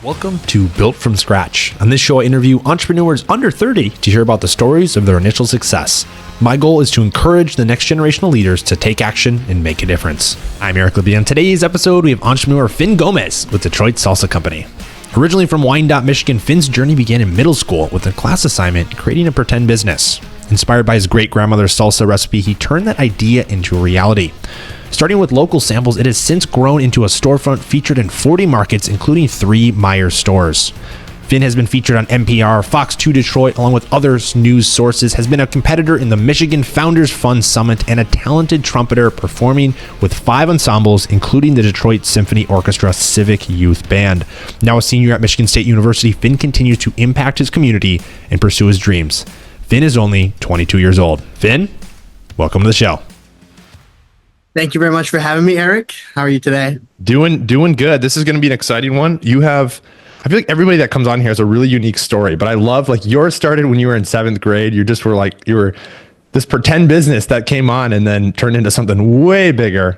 Welcome to Built from Scratch. On this show, I interview entrepreneurs under 30 to hear about the stories of their initial success. My goal is to encourage the next generation of leaders to take action and make a difference. I'm Eric Libby. On today's episode, we have entrepreneur Finn Gomez with Detroit Salsa Company. Originally from Wyandotte, Michigan, Finn's journey began in middle school with a class assignment creating a pretend business. Inspired by his great-grandmother's salsa recipe, he turned that idea into a reality. Starting with local samples, it has since grown into a storefront featured in 40 markets, including 3 Meijer stores. Finn has been featured on NPR, Fox 2 Detroit, along with other news sources, has been a competitor in the Michigan Founders Fund Summit, and a talented trumpeter performing with 5 ensembles, including the Detroit Symphony Orchestra Civic Youth Band. Now a senior at Michigan State University, Finn continues to impact his community and pursue his dreams. Finn is only 22 years old. Finn, welcome to the show. Thank you very much for having me, Eric. How are you today? Doing good. This is going to be an exciting one. I feel like everybody that comes on here has a really unique story, but I love like yours started when you were in 7th grade. You were this pretend business that came on and then turned into something way bigger.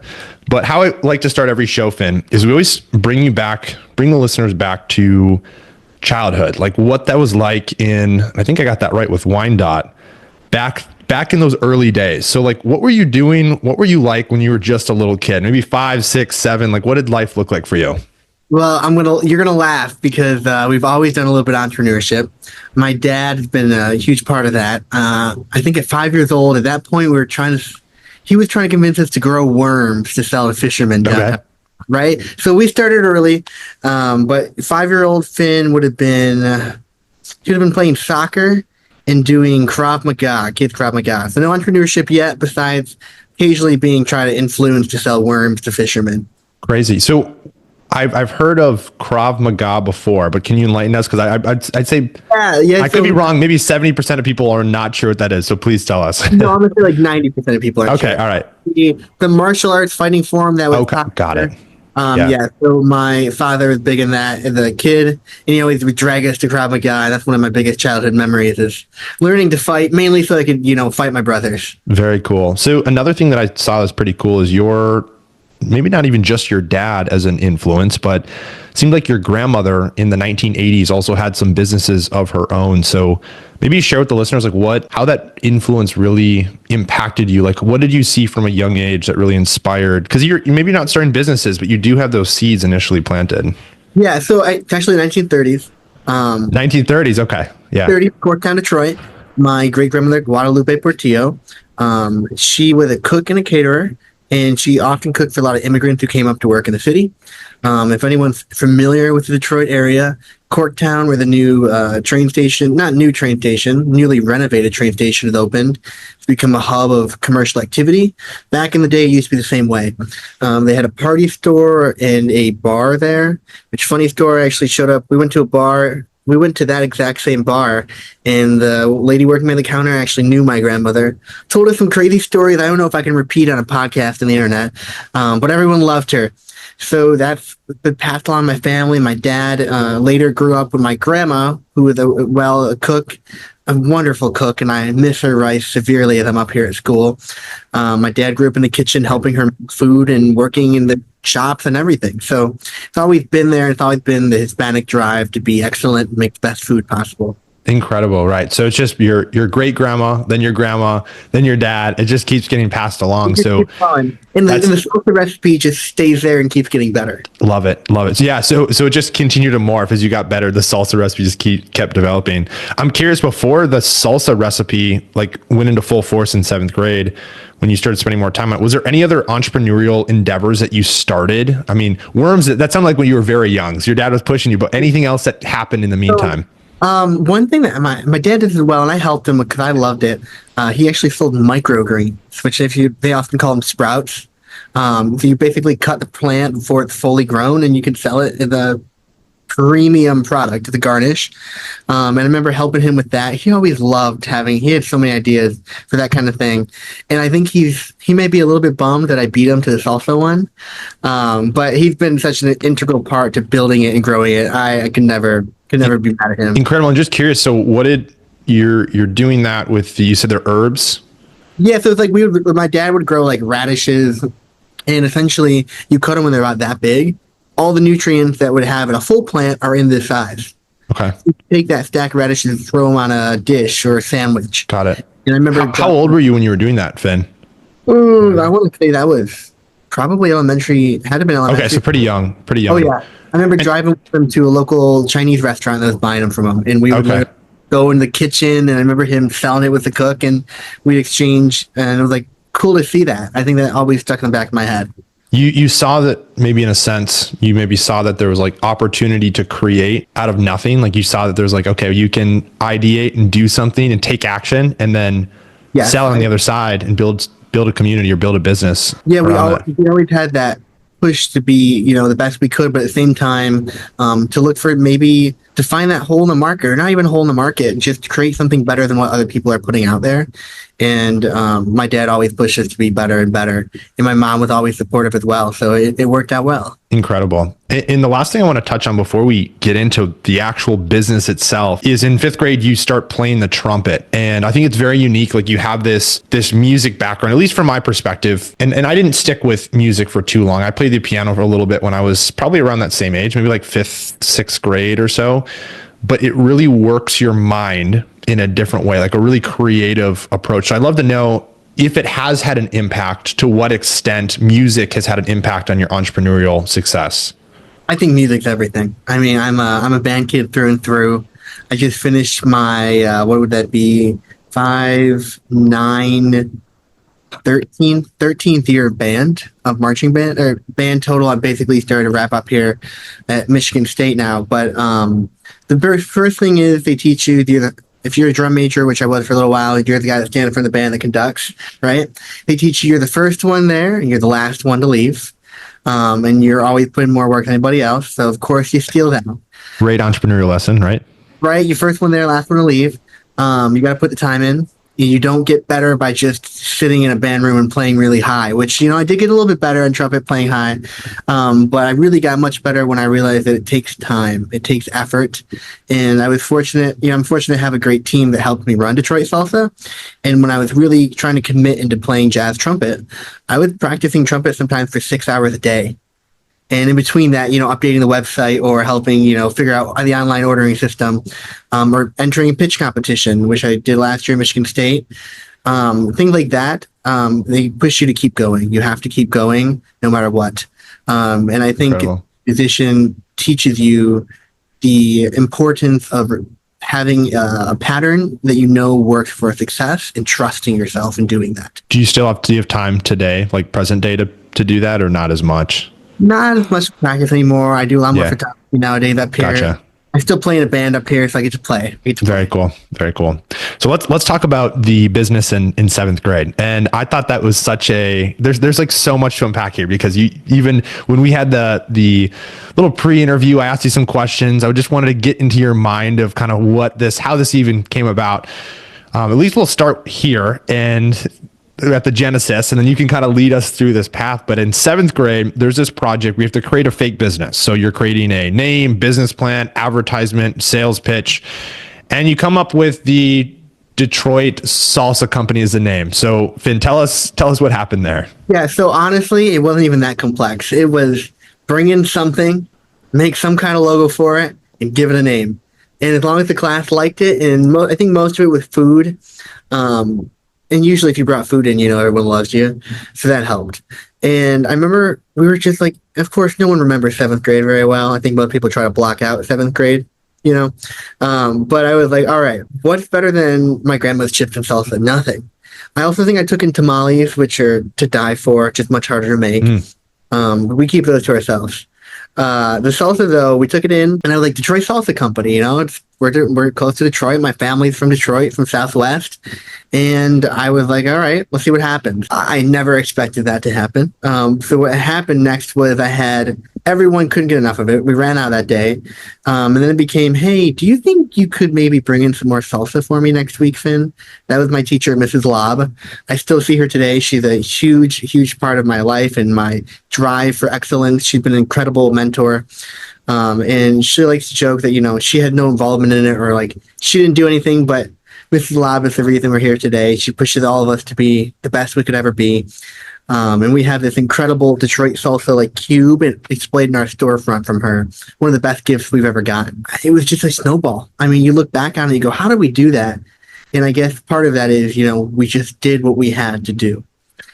But how I like to start every show, Finn, is we always bring the listeners back to childhood, like what that was like I think I got that right with Wyandotte, back in those early days. So like, what were you doing? What were you like when you were just a little kid? Maybe 5, 6, 7. Like, what did life look like for you? Well, you're gonna laugh because we've always done a little bit of entrepreneurship. My dad has been a huge part of that. I think at 5 years old, at that point, he was trying to convince us to grow worms to sell to fishermen. Okay. Right. So we started early, but 5-year-old Finn should have been playing soccer and doing kids Krav Maga. So no entrepreneurship yet, besides occasionally trying to influence to sell worms to fishermen. Crazy. So I've heard of Krav Maga before, but can you enlighten us? Because I'd say I could be wrong. Maybe 70% of people are not sure what that is. So please tell us. No, I'm gonna say like 90% of people are. Okay. Sure. All right. The martial arts fighting form that was okay. Got it. Yeah. So my father was big in that as a kid, and he always would drag us to Krav Maga. That's one of my biggest childhood memories is learning to fight, mainly so I could, fight my brothers. Very cool. So another thing that I saw that's pretty cool is maybe not even just your dad as an influence, but it seemed like your grandmother in the 1980s also had some businesses of her own. So maybe share with the listeners how that influence really impacted you. Like, what did you see from a young age that really inspired? Because you're maybe not starting businesses, but you do have those seeds initially planted. Yeah. So it's actually 1930s. 1930s. Okay. Yeah. 30, Corktown, Detroit. My great grandmother, Guadalupe Portillo. She was a cook and a caterer, and she often cooked for a lot of immigrants who came up to work in the city. If anyone's familiar with the Detroit area, Corktown, where the new newly renovated train station has opened, it's become a hub of commercial activity. Back in the day, it used to be the same way. They had a party store and a bar there, which funny story actually showed up. We went to a bar. We went to that exact same bar, and the lady working behind the counter actually knew my grandmother, told us some crazy stories I don't know if I can repeat on a podcast on the internet, but everyone loved her. So that's been passed along my family. My dad later grew up with my grandma, who was a cook, a wonderful cook, and I miss her rice severely as I'm up here at school. My dad grew up in the kitchen helping her make food and working in the shops and everything. So it's always been there. It's always been the Hispanic drive to be excellent and make the best food possible. Incredible, right? So it's just your great grandma, then your dad. It just keeps getting passed along. So and the salsa recipe just stays there and keeps getting better. Love it. So yeah, so it just continued to morph as you got better. The salsa recipe just kept developing. I'm curious, before the salsa recipe went into full force in 7th grade, when you started spending more time on it, was there any other entrepreneurial endeavors that you started? I mean, worms, that sounded like when you were very young. So your dad was pushing you, but anything else that happened in the meantime? One thing that my dad did as well, and I helped him because I loved it. He actually sold microgreens, which they often call them sprouts. So you basically cut the plant before it's fully grown, and you can sell it as a premium product, the garnish. And I remember helping him with that. He always loved he had so many ideas for that kind of thing. And I think he may be a little bit bummed that I beat him to the salsa one. But he's been such an integral part to building it and growing it. I could never be mad at him. Incredible. I'm just curious. So what did you're doing that with you said they're herbs? Yeah. So it's like my dad would grow like radishes, and essentially you cut them when they're about that big. all the nutrients that would have in a full plant are in this size. Okay. You take that stack of radishes and throw them on a dish or a sandwich. Got it. And I remember How old were you when you were doing that, Finn? I want to say that was probably elementary. Had to have been elementary. Okay, so pretty young. Pretty young. Oh yeah, I remember driving with them to a local Chinese restaurant that was buying them from him, and we would Okay. go in the kitchen, and I remember him selling it with the cook, and we'd exchange, and it was like cool to see that. I think that always stuck in the back of my head. You saw that, maybe in a sense, you maybe saw that there was like opportunity to create out of nothing. Like you saw that there's like, okay, you can ideate and do something and take action and then sell on the other side and build a community or build a business. Yeah, we always had that push to be, the best we could, but at the same time, to look for maybe to find that hole in the market, or not even a hole in the market, just to create something better than what other people are putting out there. And my dad always pushed us to be better and better, and my mom was always supportive as well. So it worked out well. Incredible. And the last thing I want to touch on before we get into the actual business itself is in 5th grade, you start playing the trumpet. And I think it's very unique. Like you have this music background, at least from my perspective. And I didn't stick with music for too long. I played the piano for a little bit when I was probably around that same age, maybe like 5th, 6th grade or so. But it really works your mind in a different way, like a really creative approach. So I'd love to know if it has had an impact, to what extent music has had an impact on your entrepreneurial success. I think music's everything. I mean, I'm a band kid through and through. I just finished my what would that be? 5, 9, 13th year of marching band, or band total. I'm basically starting to wrap up here at Michigan State now. But the very first thing is they teach you if you're a drum major, which I was for a little while, you're the guy that's standing in front of the band that conducts, right? They teach you you're the first one there and you're the last one to leave. And you're always putting more work than anybody else. So, of course, you steal that. Great entrepreneurial lesson, right? Right. You're first one there, last one to leave. You got to put the time in. You don't get better by just sitting in a band room and playing really high, which, I did get a little bit better in trumpet playing high. But I really got much better when I realized that it takes time. It takes effort. And I was fortunate, I'm fortunate to have a great team that helped me run Detroit Salsa. And when I was really trying to commit into playing jazz trumpet, I was practicing trumpet sometimes for 6 hours a day. And in between that, updating the website or helping, figure out the online ordering system, or entering a pitch competition, which I did last year in Michigan State, things like that. They push you to keep going. You have to keep going no matter what. And I think musician teaches you the importance of having a pattern that works for success and trusting yourself in doing that. Do you have time today, like present day, to do that, or not as much? Not as much practice anymore. I do a lot more photography nowadays up here. Gotcha. I still play in a band up here, so I get to play. Very cool. Very cool. So let's talk about the business in 7th grade. And I thought that was such there's like so much to unpack here, because even when we had the little pre-interview, I asked you some questions. I just wanted to get into your mind of kind of how this even came about. At least we'll start here and at the genesis, and then you can kind of lead us through this path. But in 7th grade, there's this project. We have to create a fake business. So you're creating a name, business plan, advertisement, sales pitch, and you come up with the Detroit Salsa Company as the name. So Finn, tell us what happened there. Yeah. So honestly, it wasn't even that complex. It was bring in something, make some kind of logo for it, and give it a name. And as long as the class liked it, and I think most of it was food. And usually if you brought food in, everyone loves you. So that helped. And I remember we were just like, of course, no one remembers 7th grade very well. I think most people try to block out 7th grade, But I was like, all right, what's better than my grandma's chips and salsa? Nothing. I also think I took in tamales, which are to die for, just much harder to make. We keep those to ourselves. The salsa, though, we took it in, and I was like, Detroit Salsa Company, we're close to Detroit. My family's from Detroit, from Southwest. And I was like, all right, let's see what happens. I never expected that to happen. So what happened next was everyone couldn't get enough of it. We ran out that day. And then it became, hey, do you think you could maybe bring in some more salsa for me next week, Finn? That was my teacher, Mrs. Lobb. I still see her today. She's a huge, huge part of my life and my drive for excellence. She's been an incredible mentor. And she likes to joke that, she had no involvement in it, or like she didn't do anything, but Mrs. Lobb is the reason we're here today. She pushes all of us to be the best we could ever be. And we have this incredible Detroit salsa like cube and displayed in our storefront from her. One of the best gifts we've ever gotten. It was just a snowball. I mean, you look back on it, you go, how did we do that? And I guess part of that is, we just did what we had to do.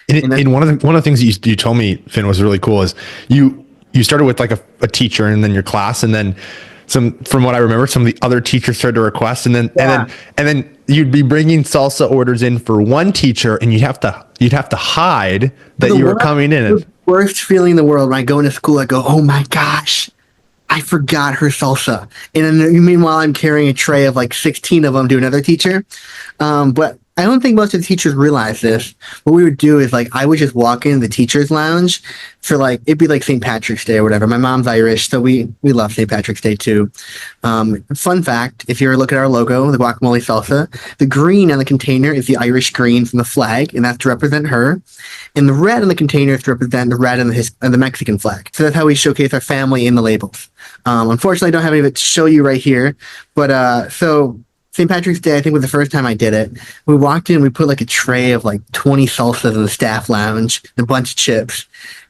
And one of the things you told me, Finn, was really cool is you started with like a teacher and then your class, and then from what I remember, some of the other teachers started to request, and then you'd be bringing salsa orders in for one teacher, and you'd have to hide that you were coming in. The worst feeling in the world when I go into school, I go, oh my gosh, I forgot her salsa. And then meanwhile, I'm carrying a tray of like 16 of them to another teacher. But I don't think most of the teachers realize this. What we would do is I would just walk in the teacher's lounge for it'd be like St. Patrick's Day or whatever. My mom's Irish, so we love St. Patrick's Day too. Fun fact, if you look at our logo, the guacamole salsa, the green on the container is the Irish green from the flag, and that's to represent her. And the red on the container is to represent the red and the Mexican flag. So that's how we showcase our family in the labels. Unfortunately, I don't have any of it to show you right here, but so St. Patrick's Day, I think, was the first time I did it. We walked in, we put a tray of 20 salsas in the staff lounge, and a bunch of chips.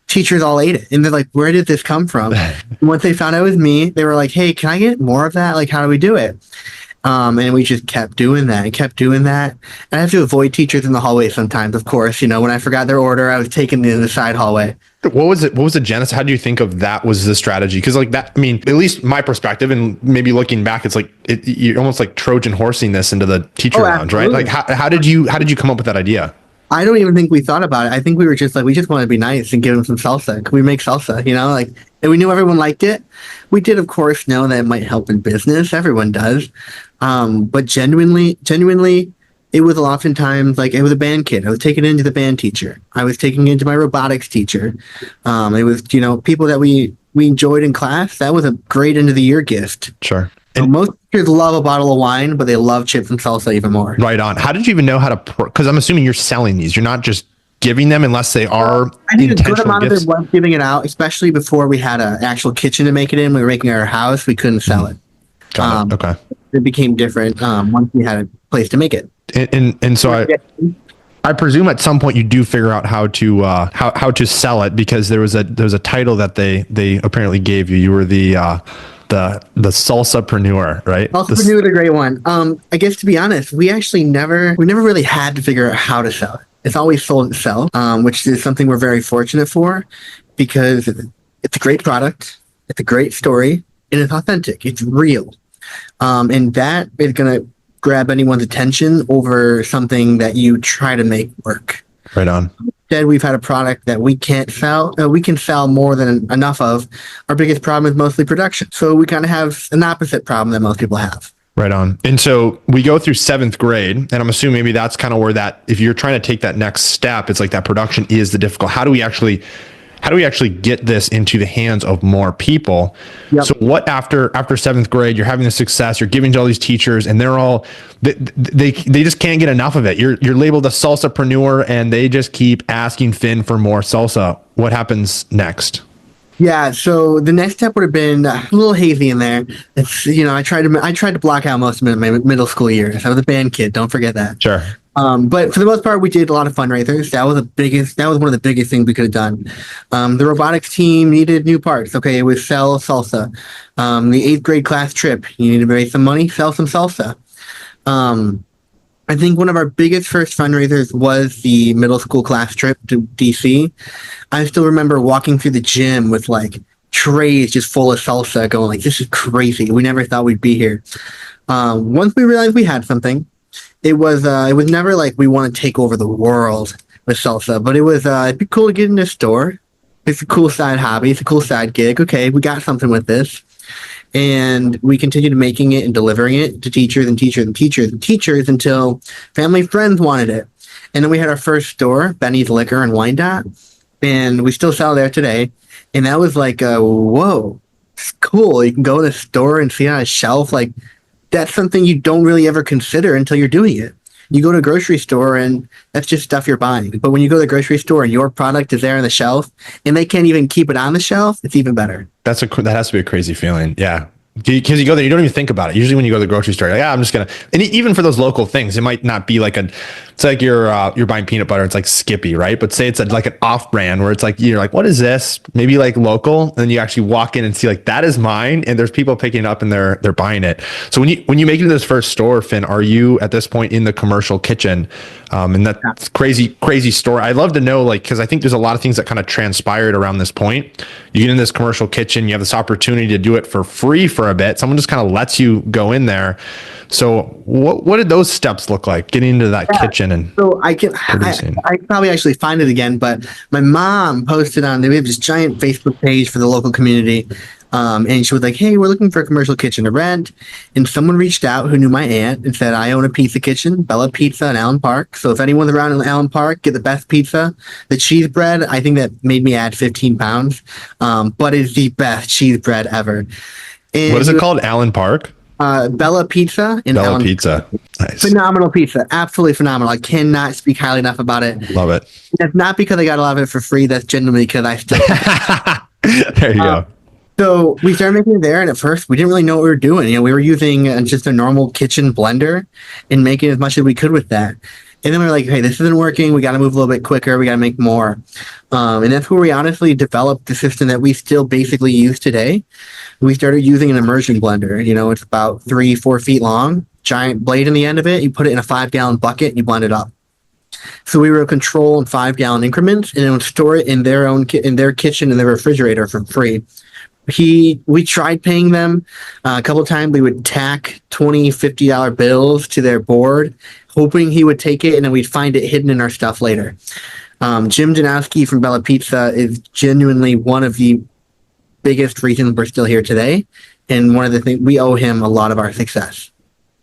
Teachers all ate it. And they're like, where did this come from? And once they found out it was me, they were like, hey, can I get more of that? How do we do it? And we just kept doing that and kept doing that. And I have to avoid teachers in the hallway sometimes, of course. When I forgot their order, I was taken in the side hallway. What was it? What was the genesis? How do you think of that was the strategy? Because that, I mean, at least my perspective, and maybe looking back, it's you're almost like Trojan horsing this into the teacher lounge, right? How did you come up with that idea? I don't even think we thought about it. I think we were just we just wanted to be nice and give them some salsa. Could we make salsa? And we knew everyone liked it. We did, of course, know that it might help in business. Everyone does. But genuinely, it was oftentimes it was a band kid. I was taking it into the band teacher. I was taking it into my robotics teacher. It was, people that we enjoyed in class. That was a great end of the year gift. Sure. And most teachers love a bottle of wine, but they love chips and salsa even more. Right on. How did you even know how to, because I'm assuming you're selling these. You're not just giving them unless they are I think a good intentional amount gifts. of it was giving it out, especially before we had an actual kitchen to make it in. We were making our house. We couldn't sell it. Got it. Okay. It became different once we had a place to make it. And so I presume at some point you do figure out how to sell it, because there was a title that they apparently gave you. You were the salsapreneur, right? Salsapreneur is a great one. I guess, to be honest, we never really had to figure out how to sell it. It's always sold itself, which is something we're very fortunate for, because it's a great product, it's a great story, and it's authentic. It's real. And that is going to grab anyone's attention over something that you try to make work. Right on. Instead, we've had a product that we can't sell. We can sell more than enough of. Our biggest problem is mostly production. So we kind of have an opposite problem that most people have. Right on. And so we go through 7th grade, and I'm assuming maybe that's kind of where if you're trying to take that next step, it's that production is the difficult. How do we actually get this into the hands of more people? Yep. So what after 7th grade, you're having the success, you're giving to all these teachers, and they're all, they just can't get enough of it. You're labeled a salsapreneur, and they just keep asking Finn for more salsa. What happens next? Yeah, so the next step would have been a little hazy in there. It's, I tried to block out most of my middle school years. I was a band kid. Don't forget that. Sure. But for the most part, we did a lot of fundraisers. That was one of the biggest things we could have done. The robotics team needed new parts. Okay, it was sell salsa. The 8th grade class trip, you need to raise some money, sell some salsa. I think one of our biggest first fundraisers was the middle school class trip to DC. I still remember walking through the gym with trays just full of salsa, going this is crazy. We never thought we'd be here. Once we realized we had something, it was never we want to take over the world with salsa, but it was it'd be cool to get in a store. It's a cool side hobby. It's a cool side gig. Okay, we got something with this. And we continued making it and delivering it to teachers and teachers and teachers and teachers until family and friends wanted it. And then we had our first store, Benny's Liquor in Wyandotte, and we still sell there today. And that was whoa, it's cool. You can go in a store and see it on a shelf. That's something you don't really ever consider until you're doing it. You go to a grocery store and that's just stuff you're buying. But when you go to the grocery store and your product is there on the shelf and they can't even keep it on the shelf, it's even better. That has to be a crazy feeling. Yeah. Because you go there, you don't even think about it. Usually when you go to the grocery store, I'm just going to, and even for those local things, it might not be it's like you're buying peanut butter. It's like Skippy, right? But say it's like an off brand where it's like, you're like, what is this? Maybe like local. And then you actually walk in and see like, that is mine. And there's people picking it up and they're buying it. So when you make it to this first store, Finn, are you at this point in the commercial kitchen? And that's crazy story. I'd love to know, like, cause I think there's a lot of things that kind of transpired around this point. You get in this commercial kitchen, you have this opportunity to do it for free for a bit. Someone just kind of lets you go in there. So what did those steps look like getting into that kitchen and I probably actually find it again, but my mom posted we have this giant Facebook page for the local community. And she was like, hey, we're looking for a commercial kitchen to rent. And someone reached out who knew my aunt and said, I own a pizza kitchen, Bella Pizza in Allen Park. So if anyone's around in Allen Park, get the best pizza. The cheese bread, I think that made me add 15 pounds. But it's the best cheese bread ever. And what is it called? Allen Park? Bella Pizza in Bella Allen Pizza. Nice. Phenomenal pizza. Absolutely phenomenal. I cannot speak highly enough about it. Love it. That's not because I got a lot of it for free. That's genuinely because I still. There you go. So we started making it there, and at first we didn't really know what we were doing. We were using just a normal kitchen blender and making as much as we could with that. And then we were like, hey, this isn't working. We got to move a little bit quicker. We got to make more. And that's where we honestly developed the system that we still basically use today. We started using an immersion blender. It's about 3-4 feet long, giant blade in the end of it. You put it in a 5-gallon bucket and you blend it up. So we were control in 5-gallon increments, and then would store it in their kitchen in their refrigerator for free. We tried paying them a couple of times. We would tack $20-$50 bills to their board, hoping he would take it, and then we'd find it hidden in our stuff later. Jim Janowski from Bella Pizza is genuinely one of the biggest reasons we're still here today, and one of the things we owe him a lot of our success.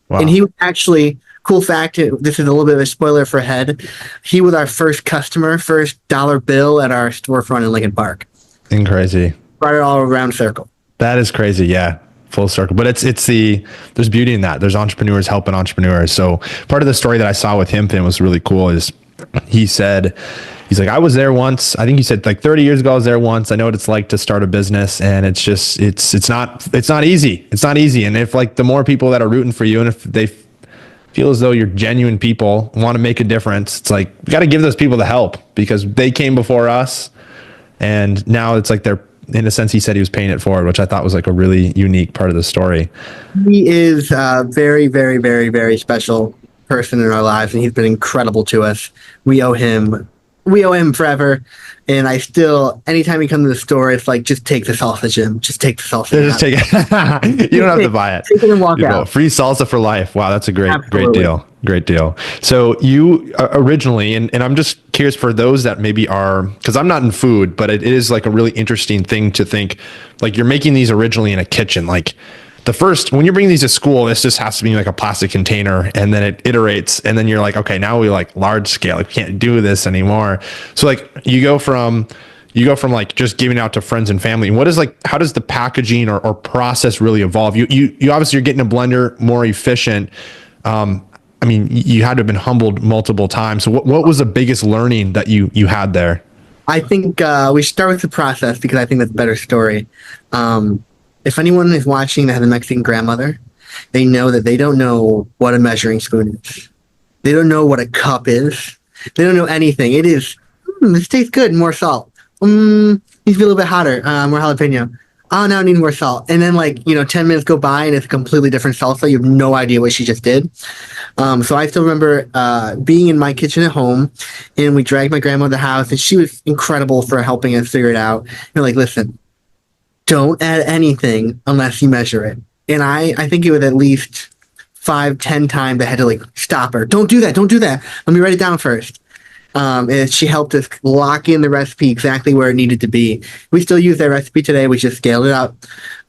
Wow. And he was actually, cool fact, this is a little bit of a spoiler for ahead, he was our first customer, first dollar bill at our storefront in Lincoln Park. Crazy. Brought it all around circle. That is crazy. Yeah. Full circle. But there's beauty in that. There's entrepreneurs helping entrepreneurs. So part of the story that I saw with him, Finn, was really cool is he's like, I was there once. I think he said like 30 years ago, I was there once. I know what it's like to start a business, and it's just, it's not easy. It's not easy. And if like the more people that are rooting for you, and if they feel as though you're genuine people, want to make a difference, it's like, we got to give those people the help because they came before us. And now it's like they're, in a sense, he said he was paying it forward, which I thought was like a really unique part of the story. He is a very, very, very, very special person in our lives, and he's been incredible to us. We owe him forever. And I still, anytime he comes to the store, it's like, just take the salsa, Jim. Just take the salsa. Just take it. You don't have to buy it. Take it and walk out. Free salsa for life. Wow, that's a great deal. Great deal. So you originally, and I'm just curious for those that maybe are, because I'm not in food, but it is like a really interesting thing to think, like you're making these originally in a kitchen. Like when you bring these to school, this just has to be like a plastic container, and then it iterates, and then you're like, okay, now we like large scale, like we can't do this anymore. So like you go from like just giving out to friends and family. What is like, how does the packaging or process really evolve? You obviously you're getting a blender more efficient. I mean, you had to have been humbled multiple times. So what was the biggest learning that you had there? I think we should start with the process, because I think that's a better story. If anyone is watching that has a Mexican grandmother, they know that they don't know what a measuring spoon is. They don't know what a cup is. They don't know anything. It is, this tastes good, more salt. Needs to be a little bit hotter, more jalapeno. Oh, now I need more salt. And then 10 minutes go by and it's a completely different salsa. You have no idea what she just did. So I still remember being in my kitchen at home, and we dragged my grandma to the house, and she was incredible for helping us figure it out. And like, listen, don't add anything unless you measure it. And I think it was at least 5-10 times I had to stop her. Don't do that. Let me write it down first. And she helped us lock in the recipe exactly where it needed to be. We still use that recipe today. We just scaled it up.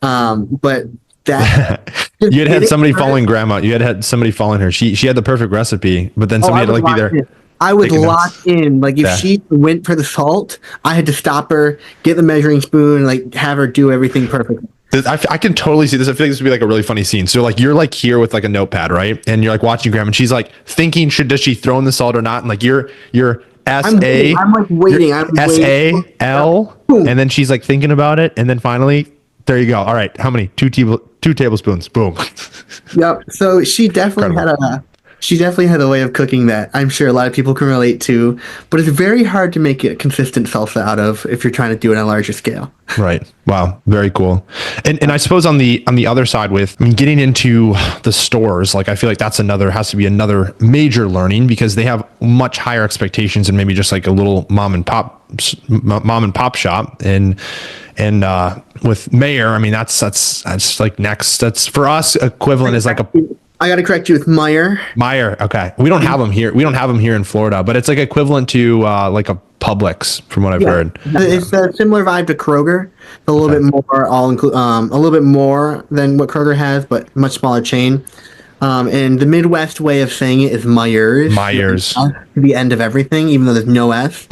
But that you had somebody following grandma. You had somebody following her. She had the perfect recipe, but then somebody had to be there. I was locked in. If she went for the salt, I had to stop her, get the measuring spoon, have her do everything perfectly. I can totally see this. I feel like this would be a really funny scene. So you're here with a notepad, right? And you're watching grandma, and she's thinking, does she throw in the salt or not? And you're S-A. I'm waiting. I'm S-A-L. And then she's thinking about it. And then finally, there you go. All right. How many? Two tablespoons. Boom. Yep. So she definitely had She definitely had a way of cooking that I'm sure a lot of people can relate to, but it's very hard to make a consistent salsa out of if you're trying to do it on a larger scale. Right. Wow. Very cool. And I suppose on the other side with, I mean, getting into the stores, like I feel like that's has to be another major learning because they have much higher expectations than maybe just like a little mom and pop shop. And with Meijer, I mean, that's like next, that's for us equivalent is like I got to correct you with Meijer. Okay. We don't have them here. We don't have them here in Florida, but it's like equivalent to like a Publix from what I've heard. It's a similar vibe to Kroger, a little bit more a little bit more than what Kroger has, but much smaller chain. And the Midwest way of saying it is Meijer's. Meijer's. The end of everything, even though there's no S.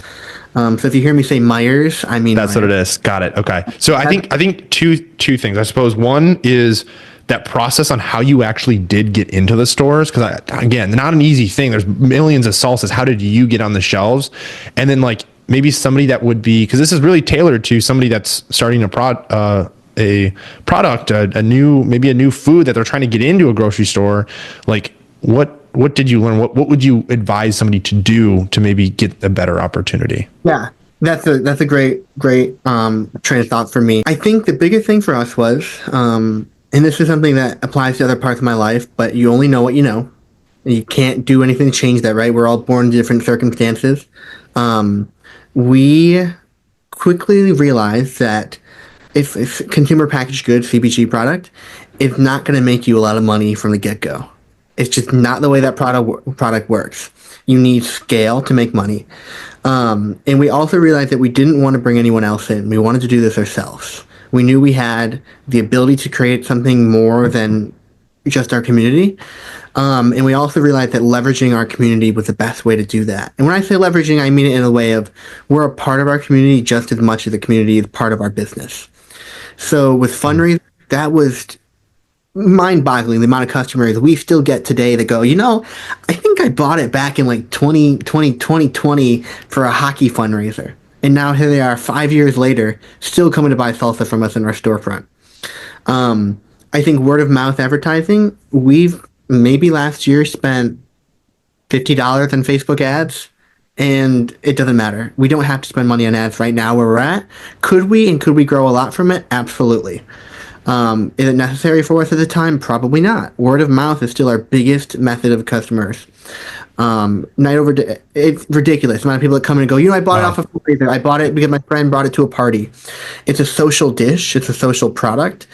So if you hear me say Meijer's, I mean that's Meijer's. what it is. Got it. Okay. So I think two things. I suppose one is that process on how you actually did get into the stores. Cause again, not an easy thing. There's millions of salsas. How did you get on the shelves? And then like maybe somebody that would be, cause this is really tailored to somebody that's starting a product, a new food that they're trying to get into a grocery store. Like what did you learn? What would you advise somebody to do to maybe get a better opportunity? Yeah. That's a great train of thought for me. I think the biggest thing for us was, and this is something that applies to other parts of my life, but you only know what you know. You can't do anything to change that, right? We're all born in different circumstances. We quickly realized that if consumer packaged goods, CPG product, it's not going to make you a lot of money from the get-go. It's just not the way that product works. You need scale to make money. And we also realized that we didn't want to bring anyone else in. We wanted to do this ourselves. We knew we had the ability to create something more than just our community. And we also realized that leveraging our community was the best way to do that. And when I say leveraging, I mean it in a way of we're a part of our community just as much as the community is part of our business. So with fundraising, that was mind-boggling, the amount of customers we still get today that go, I think I bought it back in like 2020 for a hockey fundraiser. And now here they are 5 years later, still coming to buy salsa from us in our storefront. I think word of mouth advertising, we've maybe last year spent $50 on Facebook ads, and it doesn't matter. We don't have to spend money on ads right now where we're at. Could we, and could we grow a lot from it? Absolutely. Is it necessary for us at the time? Probably not. Word of mouth is still our biggest method of customers. Night over day, it's ridiculous. The amount of people that come in and go, I bought it off of fundraiser. I bought it because my friend brought it to a party. It's a social dish. It's a social product.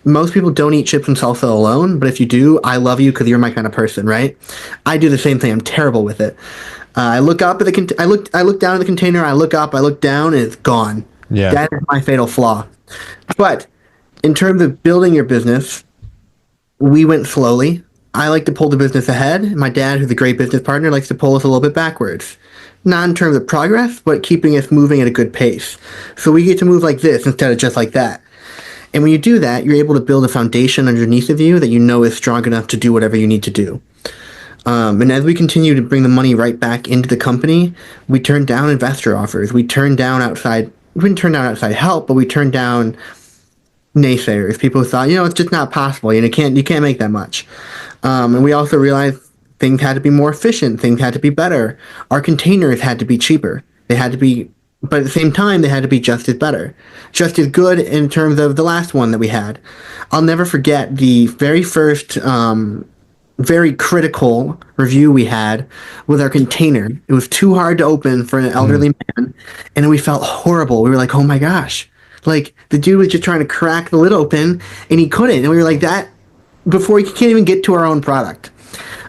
Most people don't eat chips and salsa alone, but if you do, I love you because you're my kind of person, right? I do the same thing. I'm terrible with it. I look up at I look down at the container. I look up. I look down, and it's gone. Yeah, that is my fatal flaw. But in terms of building your business, we went slowly. I like to pull the business ahead. My dad, who's a great business partner, likes to pull us a little bit backwards. Not in terms of progress, but keeping us moving at a good pace. So we get to move like this instead of just like that. And when you do that, you're able to build a foundation underneath of you that you know is strong enough to do whatever you need to do. And as we continue to bring the money right back into the company, we turn down investor offers. We didn't turn down outside help, but we turned down naysayers. People thought, it's just not possible. You can't make that much. And we also realized things had to be more efficient. Things had to be better. Our containers had to be cheaper. They had to be, but at the same time, they had to be just as better, just as good in terms of the last one that we had. I'll never forget the very first, very critical review we had with our container. It was too hard to open for an elderly man, and we felt horrible. We were like, oh my gosh. Like, the dude was just trying to crack the lid open, and he couldn't. And we were like, that, before he can't even get to our own product.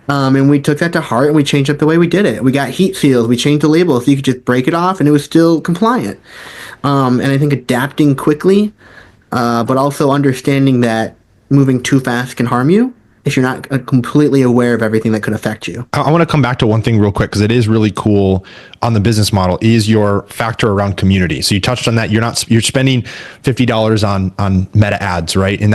And we took that to heart, and we changed up the way we did it. We got heat seals. We changed the label so you could just break it off, and it was still compliant. And I think adapting quickly, but also understanding that moving too fast can harm you if you're not completely aware of everything that could affect you. I want to come back to one thing real quick, because it is really cool on the business model is your factor around community. So you touched on that. You're spending $50 on meta ads, right? And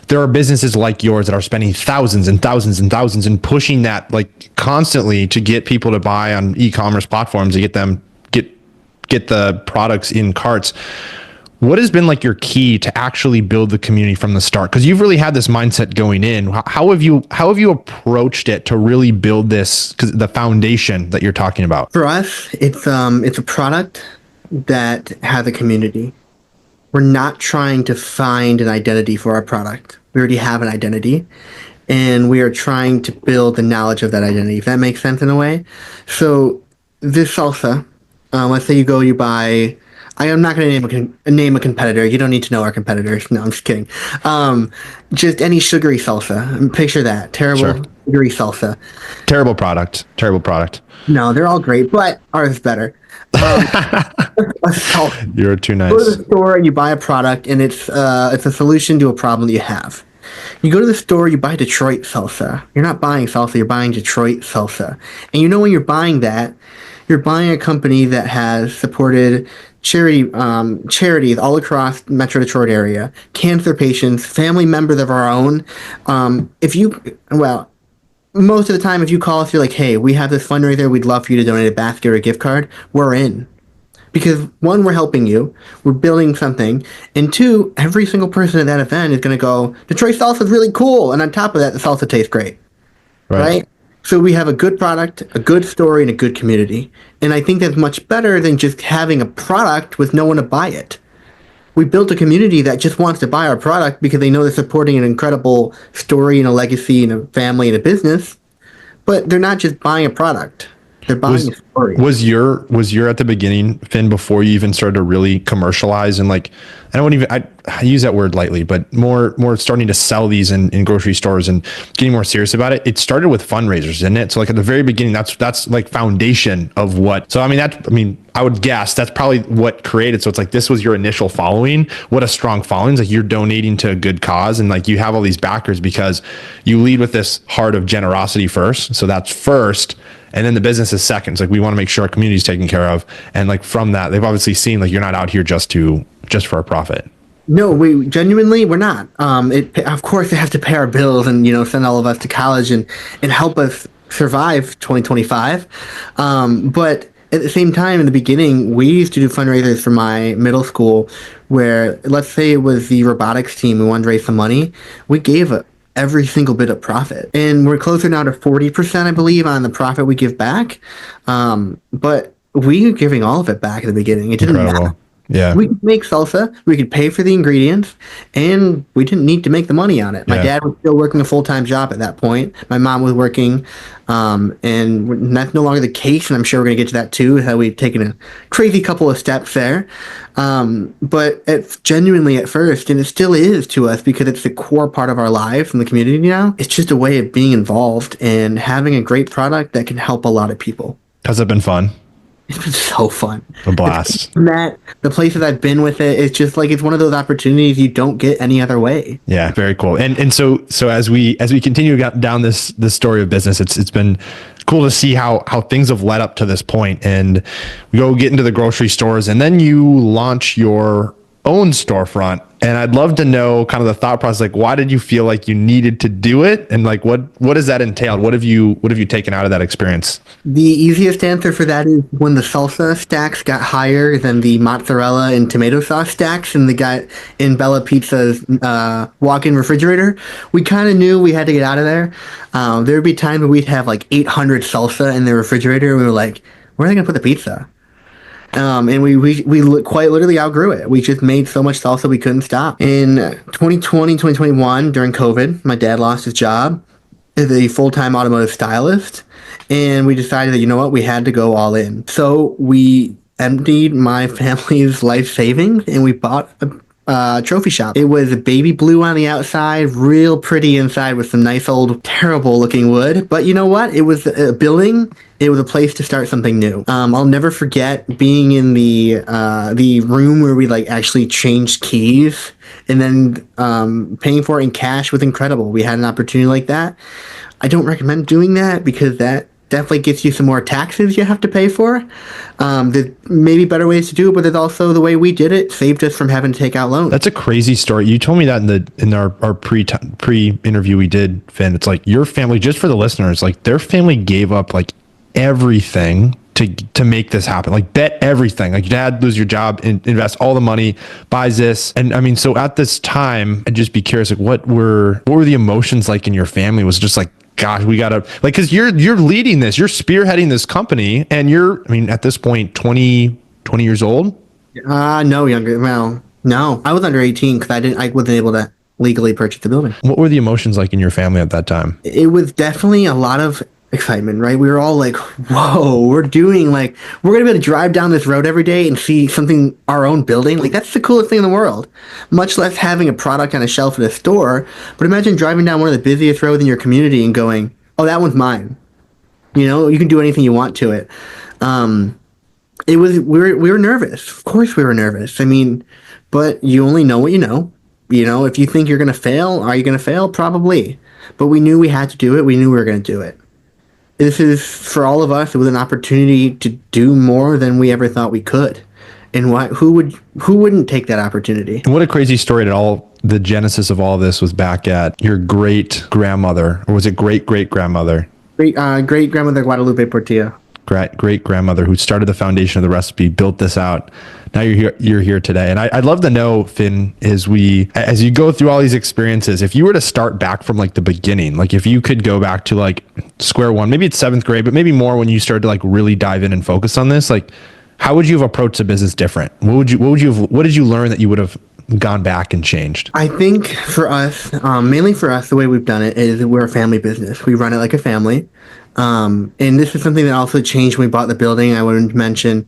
there are businesses like yours that are spending thousands and thousands and thousands and pushing that like constantly to get people to buy on e-commerce platforms to get the products in carts. what has been like your key to actually build the community from the start? Because you've really had this mindset going in. How have you approached it to really build this, because the foundation that you're talking about? For us, it's a product that has a community. We're not trying to find an identity for our product. We already have an identity, and we are trying to build the knowledge of that identity, if that makes sense in a way. So this salsa, let's say you buy, I am not going to name a competitor. You don't need to know our competitors. No, I'm just kidding. Just any sugary salsa. Picture that. Terrible Sure. sugary salsa. Terrible product. No, they're all great, but ours is better. So, You're too nice. go to the store and you buy a product, and it's a solution to a problem that you have. You go to the store, you buy Detroit salsa. You're not buying salsa, you're buying Detroit salsa. And you know when you're buying that, you're buying a company that has supported charities all across Metro Detroit area, cancer patients, family members of our own. Most of the time, if you call us, you're like, hey, we have this fundraiser, we'd love for you to donate a basket or a gift card, we're in. Because one, we're helping you, we're building something, and two, every single person at that event is going to go, Detroit salsa is really cool, and on top of that, the salsa tastes great, right? So we have a good product, a good story, and a good community. And I think that's much better than just having a product with no one to buy it. We built a community that just wants to buy our product because they know they're supporting an incredible story and a legacy and a family and a business, but they're not just buying a product. They're buying a story. Was your at the beginning, Finn, before you even started to really commercialize and like, I use that word lightly, but more starting to sell these in grocery stores and getting more serious about it. It started with fundraisers, didn't it? So like at the very beginning, that's like foundation of what. So I would guess that's probably what created. So it's like, this was your initial following. What a strong following. It's like you're donating to a good cause, and like you have all these backers because you lead with this heart of generosity first. So that's first. And then the business is second. It's like, we want to make sure our community is taken care of. And like from that, they've obviously seen like you're not out here just for a profit. No, we're not. Of course, they have to pay our bills and, send all of us to college and help us survive 2025. But at the same time, in the beginning, we used to do fundraisers for my middle school where, let's say it was the robotics team, we wanted to raise some money. We gave every single bit of profit. And we're closer now to 40%, I believe, on the profit we give back. But we were giving all of it back at the beginning. It didn't matter. Yeah. We could make salsa, we could pay for the ingredients, and we didn't need to make the money on it. My dad was still working a full-time job at that point. My mom was working, and that's no longer the case, and I'm sure we're going to get to that too, how we've taken a crazy couple of steps there. But it's genuinely at first, and it still is to us because it's the core part of our lives and the community now. It's just a way of being involved and having a great product that can help a lot of people. Has it been fun? It's been so fun. A blast. The places I've been with it, it's just like, it's one of those opportunities you don't get any other way. Yeah, very cool. And so as we continue down this story of business, it's been cool to see how things have led up to this point. And we go get into the grocery stores, and then you launch your own storefront. And I'd love to know kind of the thought process, like, why did you feel like you needed to do it? And like, what does that entail? What have you taken out of that experience? The easiest answer for that is when the salsa stacks got higher than the mozzarella and tomato sauce stacks and in Bella Pizza's walk-in refrigerator, we kind of knew we had to get out of there. There would be times where we'd have like 800 salsa in the refrigerator, and we were like, where are they going to put the pizza? And we quite literally outgrew it. We just made so much salsa we couldn't stop. In 2020, 2021, during COVID, my dad lost his job as a full-time automotive stylist, and we decided that, you know what, we had to go all in. So we emptied my family's life savings, and we bought a trophy shop. It was baby blue on the outside, real pretty inside with some nice old terrible looking wood. But you know what? It was a building. It was a place to start something new. I'll never forget being in the room where we like actually changed keys, and then paying for it in cash was incredible. We had an opportunity like that. I don't recommend doing that because that definitely gets you some more taxes you have to pay for. There's maybe better ways to do it, but there's also the way we did it saved us from having to take out loans. That's a crazy story. You told me that in our pre-interview we did, Finn. It's like your family, just for the listeners, like their family gave up like everything to make this happen? Like bet everything. Like your dad lose your job, invest all the money, buys this. And I mean, so at this time, I'd just be curious, like what were the emotions like in your family? Was it just like, gosh, we gotta like, cause you're leading this, you're spearheading this company, and I mean, at this point, 20 years old? No, younger. Well, no, I was under 18 because I wasn't able to legally purchase the building. What were the emotions like in your family at that time? It was definitely a lot of excitement, right? We were all like, whoa, we're going to be able to drive down this road every day and see something, our own building. Like, that's the coolest thing in the world. Much less having a product on a shelf at a store. But imagine driving down one of the busiest roads in your community and going, oh, that one's mine. You know, you can do anything you want to it. We were nervous. Of course we were nervous. I mean, but you only know what you know. You know, if you think you're going to fail, are you going to fail? Probably. But we knew we had to do it. We knew we were going to do it. This is, for all of us, it was an opportunity to do more than we ever thought we could. And who wouldn't take that opportunity? And what a crazy story that the genesis of all of this was back at your great grandmother, or was it great grandmother? Great grandmother Guadalupe Portilla. Great grandmother who started the foundation of the recipe, built this out. Now you're here today. And I'd love to know, Finn, as you go through all these experiences, if you were to start back from like the beginning, like if you could go back to like square one, maybe it's 7th grade, but maybe more when you started to like really dive in and focus on this, like how would you have approached the business different? What did you learn that you would have gone back and changed? I think for us, mainly for us, the way we've done it is we're a family business. We run it like a family. And this is something that also changed when we bought the building. I wanted to mention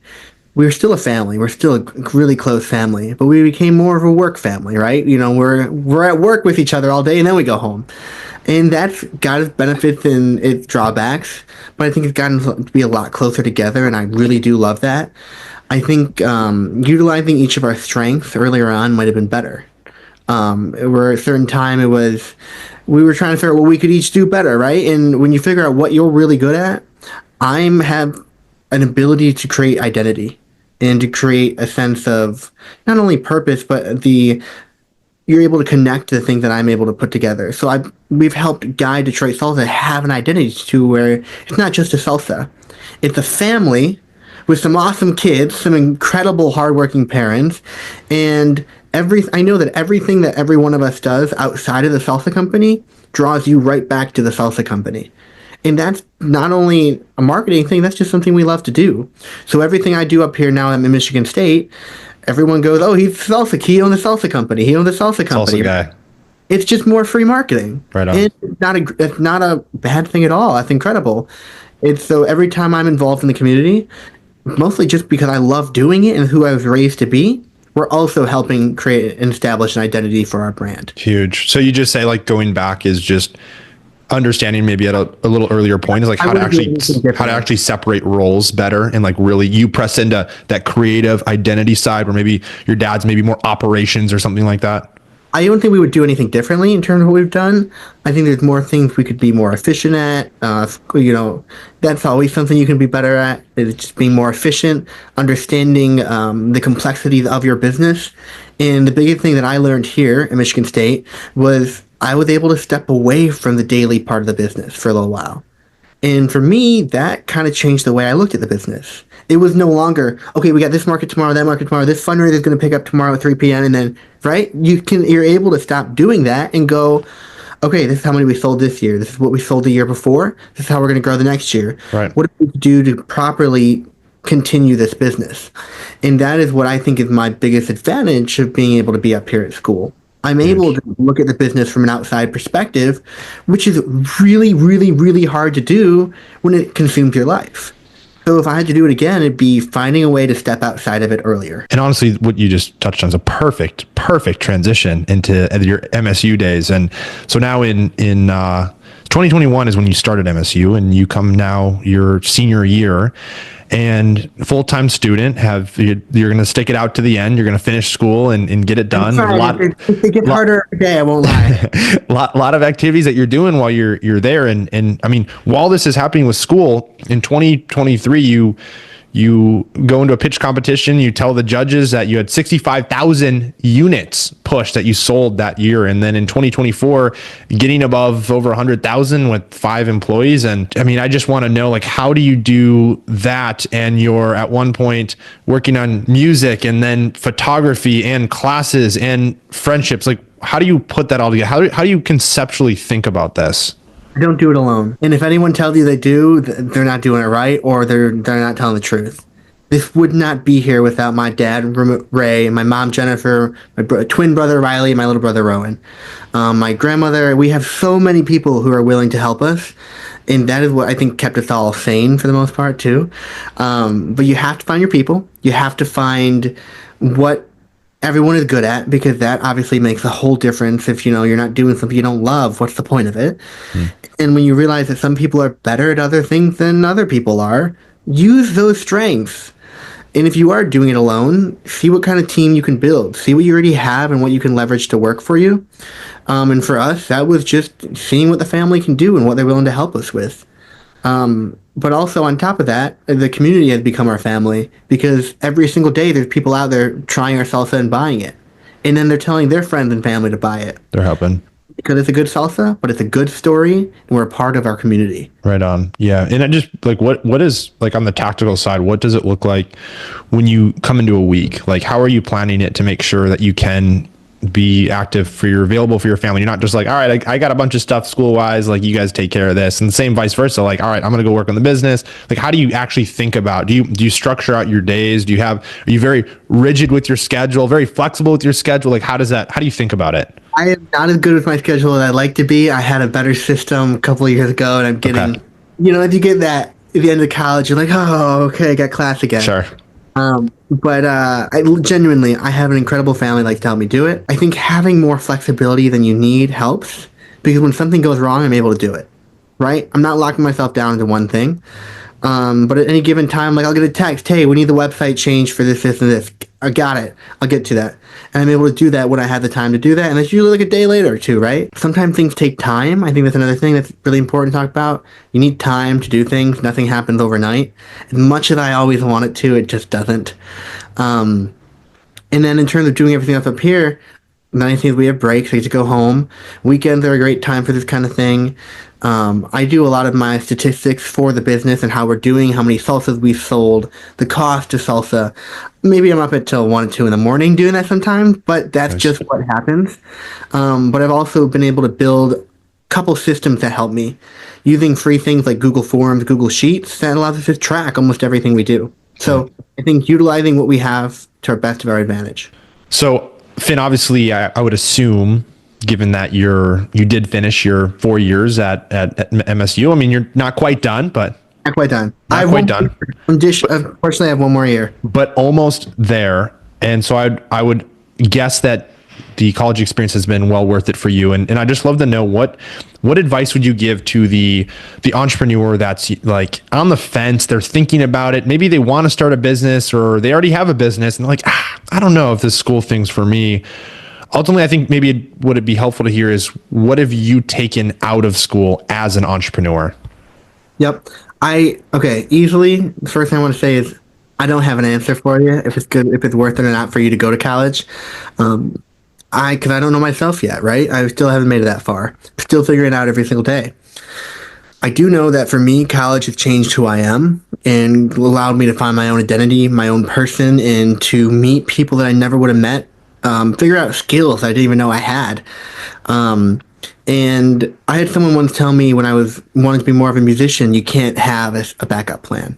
we were still a family. We're still a really close family, but we became more of a work family, right? You know, we're at work with each other all day and then we go home. And that's got its benefits and its drawbacks, but I think it's gotten to be a lot closer together, and I really do love that. I think utilizing each of our strengths earlier on might have been better. Where at a certain time we were trying to figure out what we could each do better, right? And when you figure out what you're really good at, I have an ability to create identity and to create a sense of not only purpose, but you're able to connect to the things that I'm able to put together. So we've helped guide Detroit Salsa have an identity to where it's not just a salsa. It's a family with some awesome kids, some incredible hardworking parents, and I know that everything that every one of us does outside of the salsa company draws you right back to the salsa company. And that's not only a marketing thing, that's just something we love to do. So everything I do up here now at Michigan State, everyone goes, oh, he's salsa. He owns the salsa company. He owns the salsa company. Salsa guy. It's just more free marketing. Right on. It's not a bad thing at all. That's incredible. So every time I'm involved in the community, mostly just because I love doing it and who I was raised to be, we're also helping create and establish an identity for our brand. Huge. So you just say like going back is just understanding maybe at a little earlier point is like how to actually separate roles better, and like really you press into that creative identity side where maybe your dad's maybe more operations or something like that. I don't think we would do anything differently in terms of what we've done. I think there's more things we could be more efficient at. That's always something you can be better at, is just being more efficient, understanding the complexities of your business. And the biggest thing that I learned here at Michigan State was I was able to step away from the daily part of the business for a little while. And for me, that kind of changed the way I looked at the business. It was no longer, okay, we got this market tomorrow, that market tomorrow, this fundraiser is going to pick up tomorrow at 3 p.m. And then, right, you're able to stop doing that and go, okay, this is how many we sold this year. This is what we sold the year before. This is how we're going to grow the next year. Right. What do we do to properly continue this business? And that is what I think is my biggest advantage of being able to be up here at school. I'm able to look at the business from an outside perspective, which is really, really, really hard to do when it consumes your life. So if I had to do it again, it'd be finding a way to step outside of it earlier. And honestly, what you just touched on is a perfect transition into your MSU days. And so now in 2021 is when you started MSU, and you come now your senior year. And full-time student, you're going to stick it out to the end. You're going to finish school and get it done. It gets harder every day, I won't lie. lot of activities that you're doing while you're there. And I mean, while this is happening with school in 2023, you go into a pitch competition, you tell the judges that you had 65,000 units pushed that you sold that year. And then in 2024, getting above over 100,000 with 5 employees. And I mean, I just want to know, like, how do you do that? And you're at one point working on music and then photography and classes and friendships. Like, how do you put that all together? How do you conceptually think about this? I don't do it alone. And if anyone tells you they do, they're not doing it right, or they're not telling the truth. This would not be here without my dad, Ray, my mom, Jennifer, my twin brother, Riley, and my little brother, Rowan. My grandmother. We have so many people who are willing to help us. And that is what I think kept us all sane for the most part, too. But you have to find your people. You have to find what everyone is good at, because that obviously makes a whole difference. If you're not doing something you don't love, what's the point of it? And when you realize that some people are better at other things than other people are, use those strengths. And if you are doing it alone, see what kind of team you can build. See what you already have and what you can leverage to work for you. And for us, that was just seeing what the family can do and what they're willing to help us with. But also on top of that, the community has become our family, because every single day there's people out there trying our salsa and buying it. And then they're telling their friends and family to buy it. They're helping. Because it's a good salsa, but it's a good story, and we're a part of our community. Right on. Yeah. And I just like, what is, like, on the tactical side, what does it look like when you come into a week? Like, how are you planning it to make sure that you can be active available for your family? You're not just like, all right, I got a bunch of stuff school wise, like, you guys take care of this, and the same vice versa. Like, all right, I'm going to go work on the business. Like, how do you actually think about, do you structure out your days? Are you very rigid with your schedule, very flexible with your schedule? Like, how do you think about it? I am not as good with my schedule as I'd like to be. I had a better system a couple of years ago, and I'm getting, if you get that at the end of college, you're like, oh, okay, I got class again. Sure. But I genuinely, I have an incredible family that likes to help me do it. I think having more flexibility than you need helps, because when something goes wrong, I'm able to do it, right? I'm not locking myself down into one thing. But at any given time, like, I'll get a text, hey, we need the website changed for this, and this. I got it. I'll get to that. And I'm able to do that when I have the time to do that. And it's usually like a day later or two, right? Sometimes things take time. I think that's another thing that's really important to talk about. You need time to do things. Nothing happens overnight. As much as I always want it to, it just doesn't. And then in terms of doing everything else up here, the nice thing is we have breaks. I get to go home. Weekends are a great time for this kind of thing. I do a lot of my statistics for the business and how we're doing, how many salsas we've sold, the cost of salsa. Maybe I'm up until 1 or 2 in the morning doing that sometimes, but that's just what happens. But I've also been able to build a couple systems that help me, using free things like Google Forms, Google Sheets, that allows us to track almost everything we do. So I think utilizing what we have to our best of our advantage. So, Finn, obviously, I would assume, given that you did finish your 4 years at MSU, I mean, you're not quite done, but not quite done. Unfortunately, I have 1 more year, but almost there. And so I would guess that the college experience has been well worth it for you. And I just love to know what advice would you give to the entrepreneur that's like on the fence, they're thinking about it. Maybe they want to start a business, or they already have a business and they're like, I don't know if this school thing's for me. Ultimately, I think maybe would it be helpful to hear is, what have you taken out of school as an entrepreneur? Yep. Easily, the first thing I want to say is, I don't have an answer for you if it's good, if it's worth it or not for you to go to college. Because I don't know myself yet, right? I still haven't made it that far. Still figuring it out every single day. I do know that for me, college has changed who I am and allowed me to find my own identity, my own person, and to meet people that I never would have met. Figure out skills I didn't even know I had. And I had someone once tell me, when I was wanting to be more of a musician, you can't have a backup plan.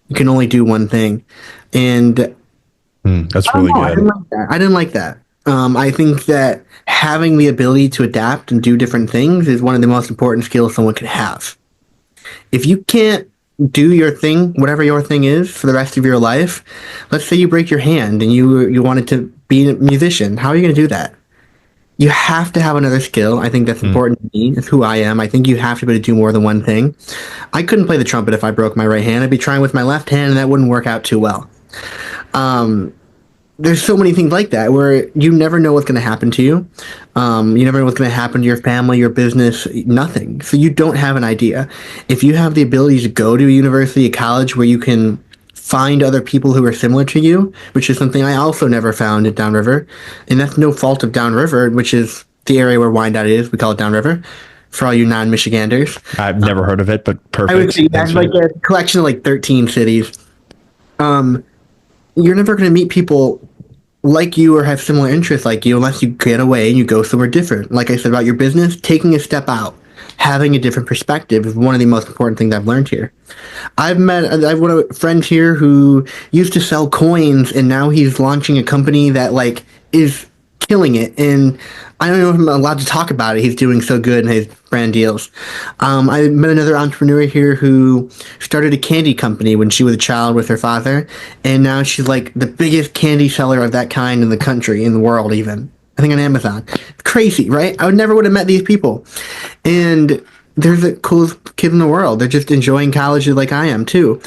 You can only do one thing. And that's really good. I didn't like that. I think that having the ability to adapt and do different things is one of the most important skills someone can have. If you can't do your thing, whatever your thing is, for the rest of your life, let's say you break your hand and you wanted to be a musician, how are you going to do that? You have to have another skill. I think that's important to me. It's who I am. I think you have to be able to do more than one thing. I couldn't play the trumpet if I broke my right hand. I'd be trying with my left hand, and that wouldn't work out too well. There's so many things like that where you never know what's going to happen to you. You never know what's going to happen to your family, your business, nothing. So you don't have an idea. If you have the ability to go to a university, a college where you can find other people who are similar to you, which is something I also never found at Downriver. And that's no fault of Downriver, which is the area where Wyandotte is. We call it Downriver for all you non-Michiganders. I've never heard of it, but perfect. I would say that's like a collection of like 13 cities. You're never going to meet people like you or have similar interests like you unless you get away and you go somewhere different. Like I said about your business, taking a step out, having a different perspective is one of the most important things I've learned here. I've one of my friends here who used to sell coins and now he's launching a company that like is killing it, and I don't know if I'm allowed to talk about it. He's doing so good in his brand deals. I met another entrepreneur here who started a candy company when she was a child with her father, and now she's like the biggest candy seller of that kind in the country, in the world even. I think on Amazon. It's crazy, right? I would have met these people. And they're the coolest kids in the world. They're just enjoying college like I am, too.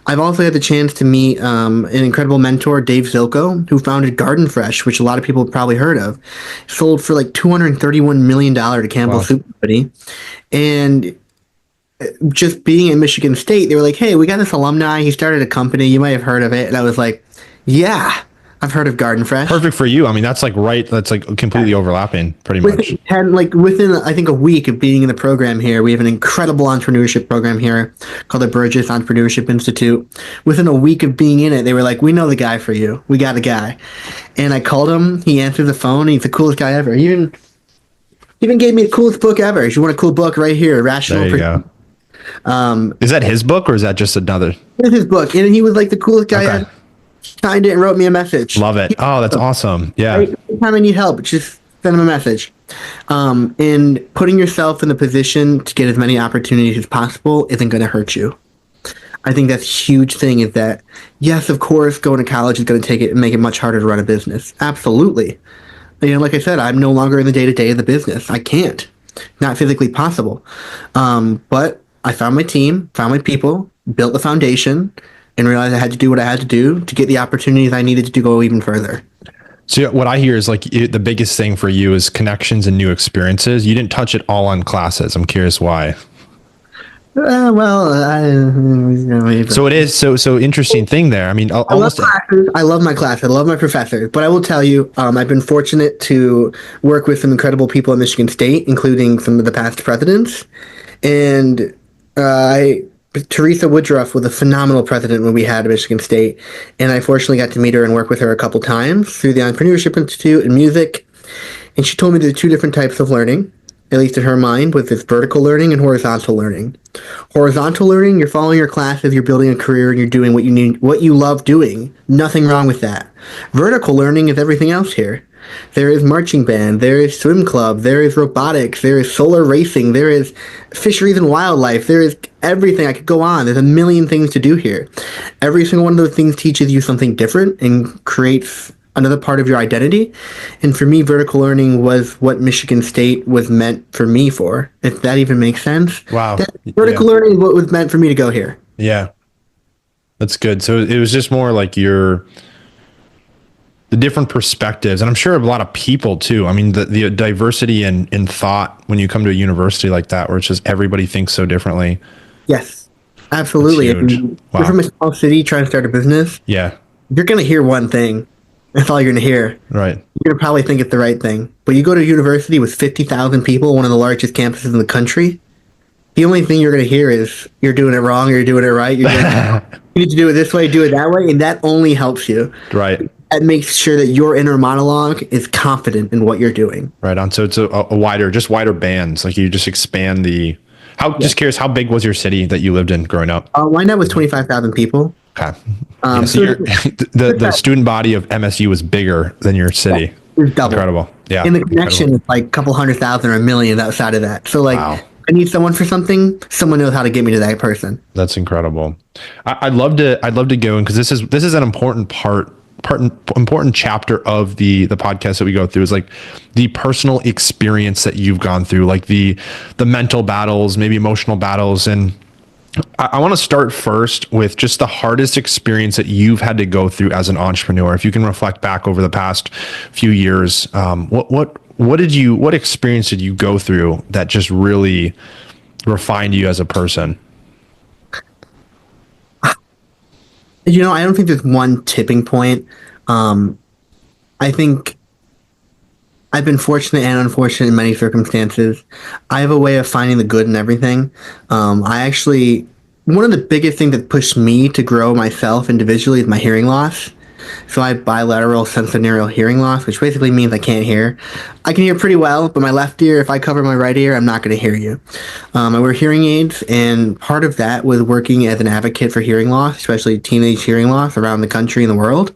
I've also had the chance to meet an incredible mentor, Dave Zilko, who founded Garden Fresh, which a lot of people have probably heard of. Sold for like $231 million to Campbell Soup Company. And just being in Michigan State, they were like, hey, we got this alumni. He started a company. You might have heard of it. And I was like, yeah, I've heard of Garden Fresh. Perfect for you. I mean, that's like that's like completely overlapping pretty much. Within, I think, a week of being in the program here, we have an incredible entrepreneurship program here called the Burgess Entrepreneurship Institute. Within a week of being in it, they were like, we know the guy for you. We got a guy. And I called him. He answered the phone. He's the coolest guy ever. He even gave me the coolest book ever. If you want a cool book right here, Rational. There you go. Is that his book or is that just another? It's his book. And he was like the coolest guy ever. Signed it and wrote me a message. Love it. Oh, that's awesome. Yeah. Anytime I need help, just send him a message. And putting yourself in the position to get as many opportunities as possible isn't going to hurt you. I think that's a huge thing is that, yes, of course, going to college is going to make it much harder to run a business. Absolutely. Like I said, I'm no longer in the day-to-day of the business. I can't. Not physically possible. But I found my team, found my people, built the foundation, and realized I had to do what I had to do to get the opportunities I needed to go even further. So what I hear is like the biggest thing for you is connections and new experiences. You didn't touch it all on classes. I'm curious why. So it is so interesting thing there. I mean, I love classes. I love my class. I love my professors. But I will tell you, I've been fortunate to work with some incredible people at Michigan State, including some of the past presidents. And Teresa Woodruff was a phenomenal president when we had at Michigan State, and I fortunately got to meet her and work with her a couple times through the Entrepreneurship Institute and music. And she told me there's two different types of learning, at least in her mind, with this vertical learning and horizontal learning. Horizontal learning, you're following your classes, you're building a career, and you're doing what you love doing. Nothing wrong with that. Vertical learning is everything else here. There is marching band, there is swim club, there is robotics, there is solar racing, there is fisheries and wildlife, there is everything. I could go on. There's a million things to do here. Every single one of those things teaches you something different and creates another part of your identity. And for me, vertical learning was what Michigan State was meant for me for, if that even makes sense. Wow. Vertical learning is what was meant for me to go here. Yeah. That's good. So it was just more like the different perspectives, and I'm sure a lot of people too. I mean, the diversity in thought when you come to a university like that, where it's just everybody thinks so differently. Yes, absolutely. If you're from a small city trying to start a business, yeah, you're going to hear one thing. That's all you're going to hear. Right. You're going to probably think it's the right thing. But you go to a university with 50,000 people, one of the largest campuses in the country, the only thing you're going to hear is you're doing it wrong or you're doing it right. You need to do it this way, do it that way, and that only helps you. Right. That makes sure that your inner monologue is confident in what you're doing. Right on. So it's a wider bands. Like you just expand just curious, how big was your city that you lived in growing up? Wyandotte was 25,000 people. Okay. So the student body of MSU was bigger than your city. It was double. Incredible. Yeah. And the connection is like a couple 100,000 or a million outside of that. So like, wow. I need someone for something, someone knows how to get me to that person. That's incredible. I'd love to go in because this is an important important chapter of the podcast that we go through is like the personal experience that you've gone through, like the mental battles, maybe emotional battles. And I want to start first with just the hardest experience that you've had to go through as an entrepreneur. If you can reflect back over the past few years, what experience did you go through that just really refined you as a person? I don't think there's one tipping point. I think I've been fortunate and unfortunate in many circumstances. I have a way of finding the good in everything. One of the biggest things that pushed me to grow myself individually is my hearing loss. So I have bilateral sensorineural hearing loss, which basically means I can't hear. I can hear pretty well, but my left ear, if I cover my right ear, I'm not going to hear you. I wear hearing aids, and part of that was working as an advocate for hearing loss, especially teenage hearing loss around the country and the world,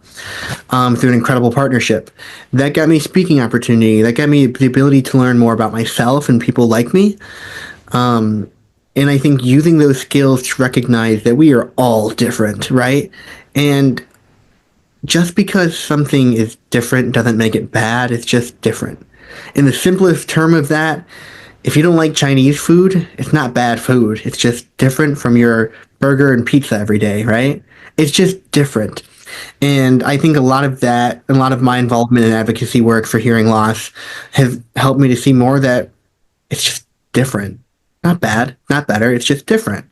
through an incredible partnership. That got me speaking opportunity. That got me the ability to learn more about myself and people like me. And I think using those skills to recognize that we are all different, right? And just because something is different doesn't make it bad. It's just different. In the simplest term of that, if you don't like Chinese food, it's not bad food. It's just different from your burger and pizza every day, right? It's just different. And I think a lot of that, a lot of my involvement in advocacy work for hearing loss has helped me to see more that it's just different. Not bad, not better. It's just different.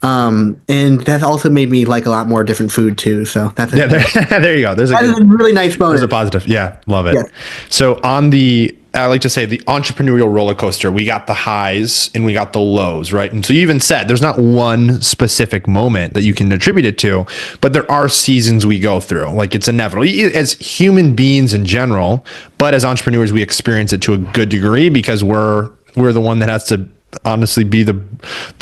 And that also made me like a lot more different food too. So that's there you go. There's a really nice bonus. There's a positive. Yeah, love it. Yeah. So I like to say the entrepreneurial roller coaster, we got the highs and we got the lows, right? And so you even said there's not one specific moment that you can attribute it to, but there are seasons we go through. Like it's inevitable as human beings in general, but as entrepreneurs, we experience it to a good degree because we're the one that has to honestly be the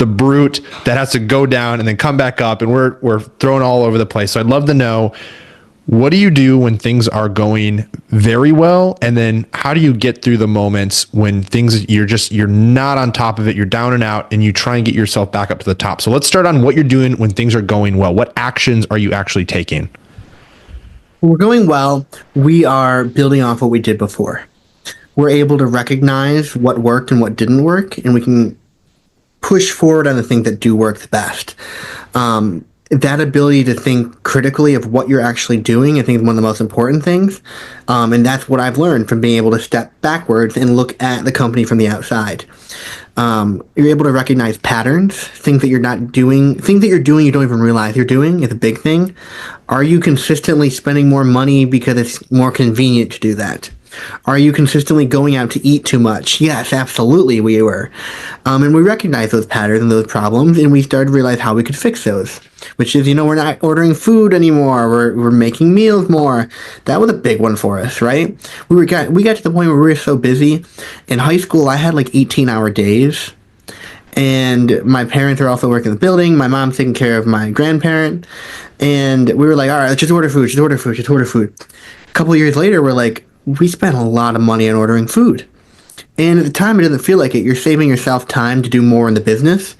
brute that has to go down and then come back up, and we're thrown all over the place. So I'd love to know, what do you do when things are going very well, and then how do you get through the moments when things you're not on top of it, you're down and out, and you try and get yourself back up to the top? So let's start on what you're doing when things are going well. What actions are you actually taking? When we're going well, we are building off what we did before. We're able to recognize what worked and what didn't work, and we can push forward on the things that do work the best. That ability to think critically of what you're actually doing, I think, is one of the most important things. And that's what I've learned from being able to step backwards and look at the company from the outside. You're able to recognize patterns, things that you're not doing, things that you're doing you don't even realize you're doing is a big thing. Are you consistently spending more money because it's more convenient to do that? Are you consistently going out to eat too much? Yes, absolutely we were. And we recognized those patterns and those problems, and we started to realize how we could fix those, which is, we're not ordering food anymore. We're making meals more. That was a big one for us, right? We got to the point where we were so busy. In high school, I had like 18-hour days, and my parents are also working in the building. My mom's taking care of my grandparent, and we were like, all right, let's just order food. A couple of years later, we're like, we spent a lot of money on ordering food. And at the time, it doesn't feel like it. You're saving yourself time to do more in the business.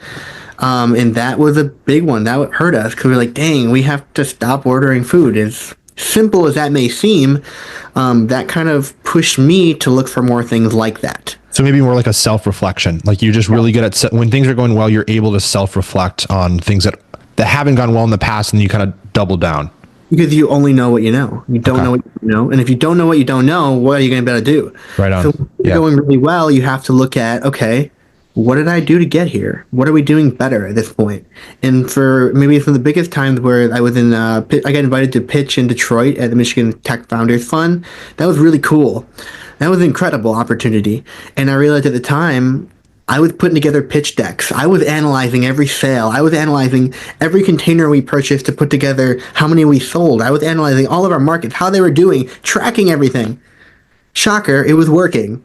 And that was a big one. That hurt us because we're like, dang, we have to stop ordering food. As simple as that may seem, that kind of pushed me to look for more things like that. So maybe more like a self-reflection. Like you're just really good at, when things are going well, you're able to self-reflect on things that haven't gone well in the past, and you kind of double down. Because you only know what you know. You don't know what you know. And if you don't know what you don't know, what are you going to be able to do? Right on. So when you're going really well, you have to look at, okay, what did I do to get here? What are we doing better at this point? And for maybe some of the biggest times where I was I got invited to pitch in Detroit at the Michigan Tech Founders Fund. That was really cool. That was an incredible opportunity. And I realized at the time, I was putting together pitch decks. I was analyzing every sale. I was analyzing every container we purchased to put together how many we sold. I was analyzing all of our markets, how they were doing, tracking everything. Shocker, it was working,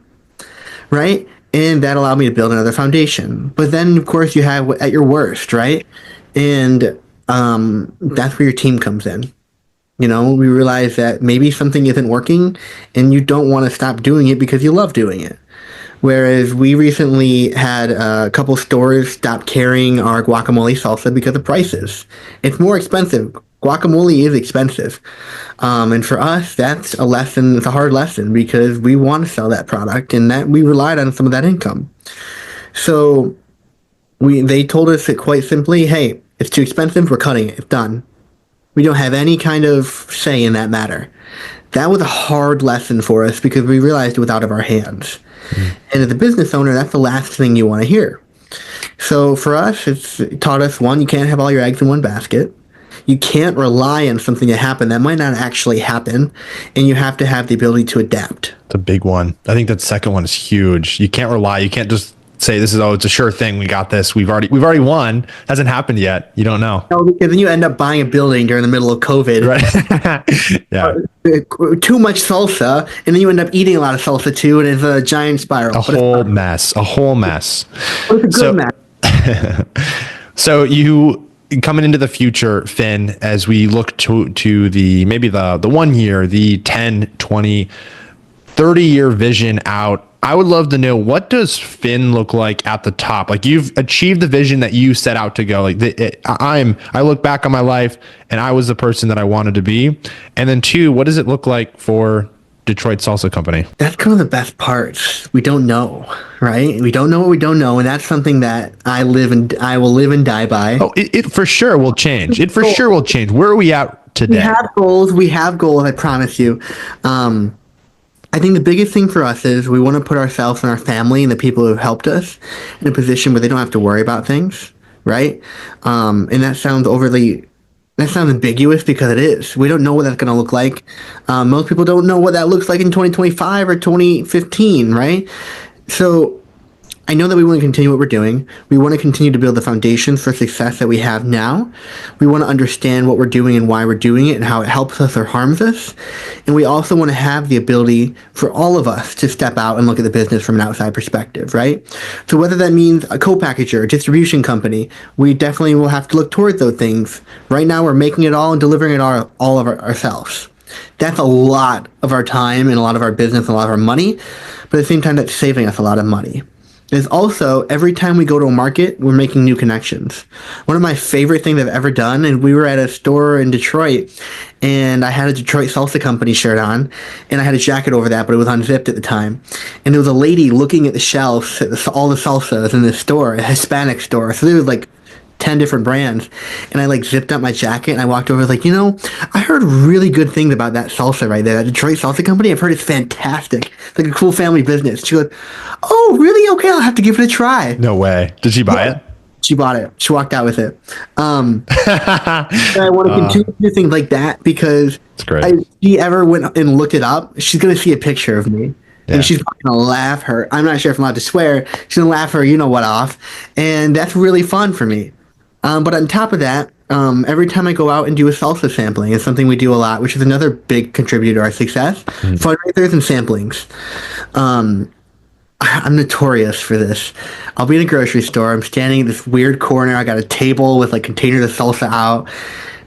right? And that allowed me to build another foundation. But then, of course, you have at your worst, right? And that's where your team comes in. We realize that maybe something isn't working, and you don't want to stop doing it because you love doing it. Whereas we recently had a couple stores stop carrying our guacamole salsa because of prices. It's more expensive. Guacamole is expensive. And for us, that's a lesson. It's a hard lesson because we want to sell that product, and that we relied on some of that income. So they told us that quite simply, hey, it's too expensive. We're cutting it. It's done. We don't have any kind of say in that matter. That was a hard lesson for us because we realized it was out of our hands. And as a business owner, that's the last thing you want to hear. So for us, it taught us, one, you can't have all your eggs in one basket. You can't rely on something to happen that might not actually happen, and you have to have the ability to adapt. It's a big one. I think that second one is huge. You can't rely. You can't just say this is, oh, it's a sure thing. We got this. We've already won. Hasn't happened yet. You don't know. No, because then you end up buying a building during the middle of COVID. Right. Yeah. Too much salsa, and then you end up eating a lot of salsa too, and it's a giant spiral. A whole mess. But it's a good mess. So you coming into the future, Finn, as we look to the maybe the 1 year, the 10, 20, 30-year vision out, I would love to know, what does Finn look like at the top? Like, you've achieved the vision that you set out to go. Like, I look back on my life and I was the person that I wanted to be. And then 2, what does it look like for Detroit Salsa Company? That's kind of the best part. We don't know, right? We don't know what we don't know, and that's something that I will live and die by. Oh, it for sure will change. It for sure will change. Where are we at today? We have goals. I promise you. I think the biggest thing for us is we want to put ourselves and our family and the people who have helped us in a position where they don't have to worry about things, right? And that sounds ambiguous, because it is. We don't know what that's going to look like. Most people don't know what that looks like in 2025 or 2015, right? So I know that we want to continue what we're doing. We want to continue to build the foundations for success that we have now. We want to understand what we're doing and why we're doing it and how it helps us or harms us. And we also want to have the ability for all of us to step out and look at the business from an outside perspective, right? So whether that means a co-packager, a distribution company, we definitely will have to look towards those things. Right now, we're making it all and delivering it all of ourselves. That's a lot of our time and a lot of our business and a lot of our money, but at the same time, that's saving us a lot of money. There's also, every time we go to a market, we're making new connections. One of my favorite things I've ever done, and we were at a store in Detroit, and I had a Detroit Salsa Company shirt on, and I had a jacket over that, but it was unzipped at the time. And there was a lady looking at the shelves at all the salsas in this store, a Hispanic store. So there was like 10 different brands, and I zipped up my jacket and I walked over I heard really good things about that salsa right there, that Detroit Salsa Company. I've heard it's fantastic. It's like a cool family business. She goes, "Oh, really? Okay, I'll have to give it a try." No way. Did she buy it? She bought it. She walked out with it. And I want to continue to do things like that, because it's great. if she ever went and looked it up, she's going to see a picture of me. Yeah. And she's going to laugh her. I'm not sure if I'm allowed to swear. She's going to laugh her, off. And that's really fun for me. But on top of that, every time I go out and do a salsa sampling, it's something we do a lot, which is another big contributor to our success, fundraisers and samplings. I'm notorious for this. I'll be in a grocery store. I'm standing in this weird corner. I got a table with containers of salsa out.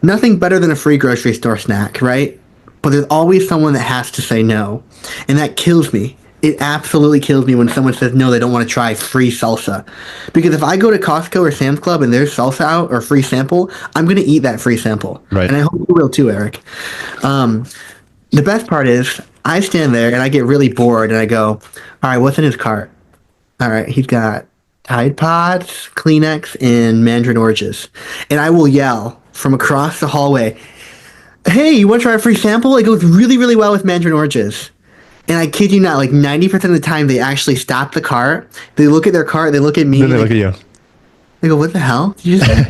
Nothing better than a free grocery store snack, right? But there's always someone that has to say no. And that kills me. It absolutely kills me when someone says no, they don't want to try free salsa. Because if I go to Costco or Sam's Club and there's salsa out or free sample, I'm going to eat that free sample. Right. And I hope you will too, Eric. The best part is I stand there and I get really bored and I go, all right, what's in his cart? All right, he's got Tide Pods, Kleenex, and Mandarin Oranges. And I will yell from across the hallway, "Hey, you want to try a free sample? It goes really, really well with Mandarin Oranges." And I kid you not, 90% of the time, they actually stop the cart. They look at their cart. They look at me. Then they look at you. They go, "What the hell did you just say?"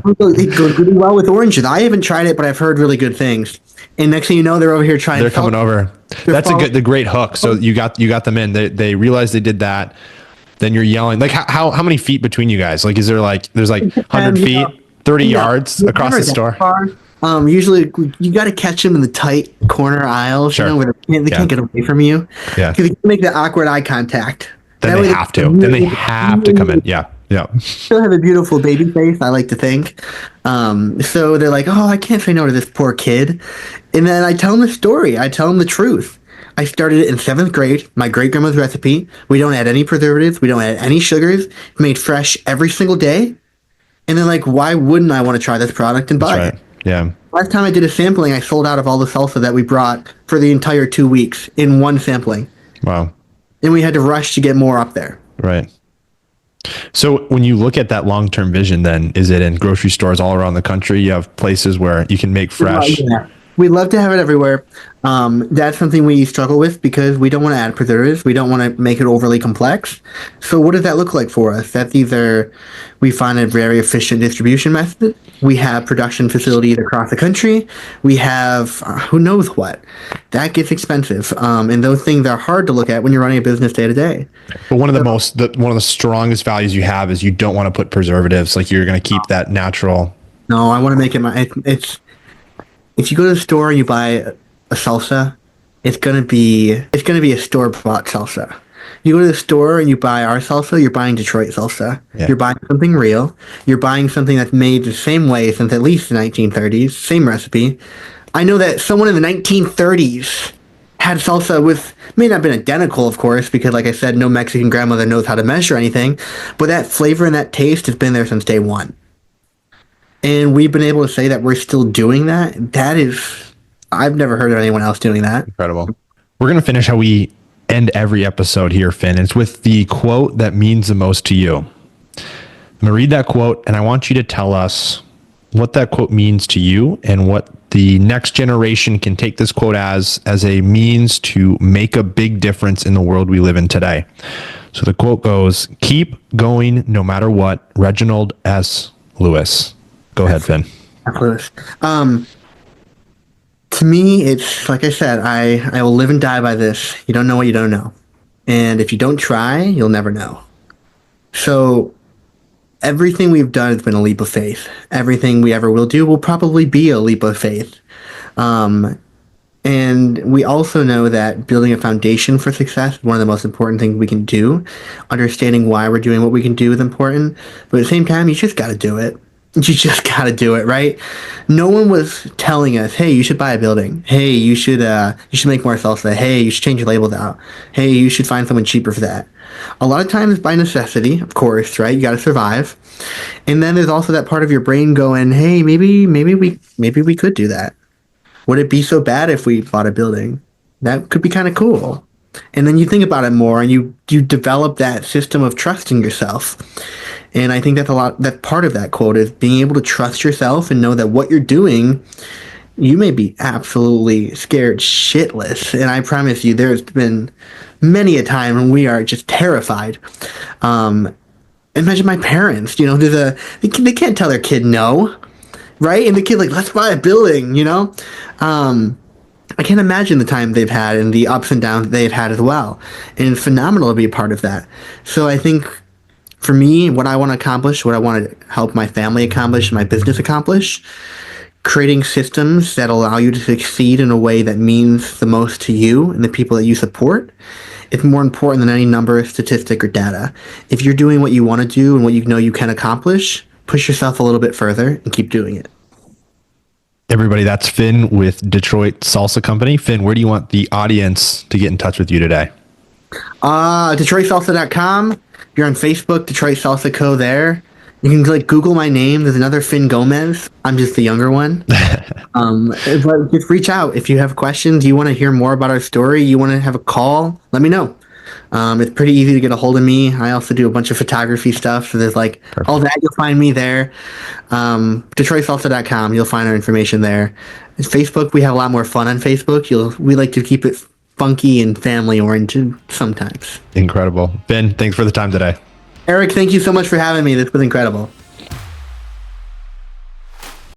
It goes really well with oranges. I haven't tried it, but I've heard really good things. And next thing you know, they're over here trying. They're coming over. That's the great hook. So you got them in. They realized they did that. Then you're yelling. How many feet between you guys? Is there there's 100 feet, 30 yards across the store? Usually you got to catch them in the tight corner aisles, sure. Where they can't get away from you. Yeah. Because you can make that awkward eye contact. Then they have to. Then they have to come in. Yeah. Yeah. Still have a beautiful baby face, I like to think. So they're like, "Oh, I can't say no to this poor kid." And then I tell them the story. I tell them the truth. I started it in 7th grade, my great-grandma's recipe. We don't add any preservatives. We don't add any sugars. Made fresh every single day. And they're like, why wouldn't I want to try this product and buy it? Yeah. Last time I did a sampling, I sold out of all the salsa that we brought for the entire 2 weeks in one sampling. Wow. And we had to rush to get more up there. Right. So when you look at that long-term vision, then is it in grocery stores all around the country? You have places where you can make fresh. We love to have it everywhere. That's something we struggle with because we don't want to add preservatives. We don't want to make it overly complex. So what does that look like for us? That's either we find a very efficient distribution method. We have production facilities across the country. We have who knows what. That gets expensive. And those things are hard to look at when you're running a business day to day. But one of the strongest values you have is you don't want to put preservatives. Like you're going to keep that natural. No, I want to make it it's if you go to the store and you buy a salsa, it's gonna be a store bought salsa. You go to the store and you buy our salsa, you're buying Detroit salsa. Yeah. You're buying something real. You're buying something that's made the same way since at least the 1930s, same recipe. I know that someone in the 1930s had salsa with, may not have been identical, of course, because like I said, no Mexican grandmother knows how to measure anything, but that flavor and that taste has been there since day one. And we've been able to say that we're still doing that. That is, I've never heard of anyone else doing that. Incredible. We're going to finish how we end every episode here, Finn. It's with the quote that means the most to you. I'm going to read that quote, and I want you to tell us what that quote means to you and what the next generation can take this quote as a means to make a big difference in the world we live in today. So the quote goes, "Keep going no matter what, Reginald S. Lewis." Go ahead, Finn. Lewis. To me, it's like I said, I will live and die by this. You don't know what you don't know. And if you don't try, you'll never know. So everything we've done has been a leap of faith. Everything we ever will do will probably be a leap of faith. And we also know that building a foundation for success is one of the most important things we can do. Understanding why we're doing what we can do is important. But at the same time, you just got to do it. You just got to do it, right? No one was telling us, hey, you should buy a building. Hey, you should make more salsa. Hey, you should change your labels out. Hey, you should find someone cheaper for that. A lot of times by necessity, of course, right? You got to survive. And then there's also that part of your brain going, hey, maybe we could do that. Would it be so bad if we bought a building? That could be kind of cool. And then you think about it more and you develop that system of trusting yourself. And I think that part of that quote is being able to trust yourself and know that what you're doing, you may be absolutely scared shitless. And I promise you, there's been many a time when we are just terrified. Imagine my parents, they can't tell their kid no, right? And the kid like, let's buy a building, I can't imagine the time they've had and the ups and downs they've had as well. And it's phenomenal to be a part of that. So I think for me, what I want to accomplish, what I want to help my family accomplish, my business accomplish, creating systems that allow you to succeed in a way that means the most to you and the people that you support, it's more important than any number, statistic, or data. If you're doing what you want to do and what you know you can accomplish, push yourself a little bit further and keep doing it. Everybody, that's Finn with Detroit Salsa Company. Finn, where do you want the audience to get in touch with you today? DetroitSalsa.com. If you're on Facebook, Detroit Salsa Co. there. You can Google my name. There's another Finn Gomez. I'm just the younger one. But just reach out if you have questions. You want to hear more about our story. You want to have a call. Let me know. It's pretty easy to get a hold of me. I also do a bunch of photography stuff. So there's Perfect. All that. You'll find me there. DetroitSalsa.com. You'll find our information there. And Facebook, we have a lot more fun on Facebook. We like to keep it funky and family oriented sometimes. Incredible. Ben, thanks for the time today. Eric, thank you so much for having me. This was incredible.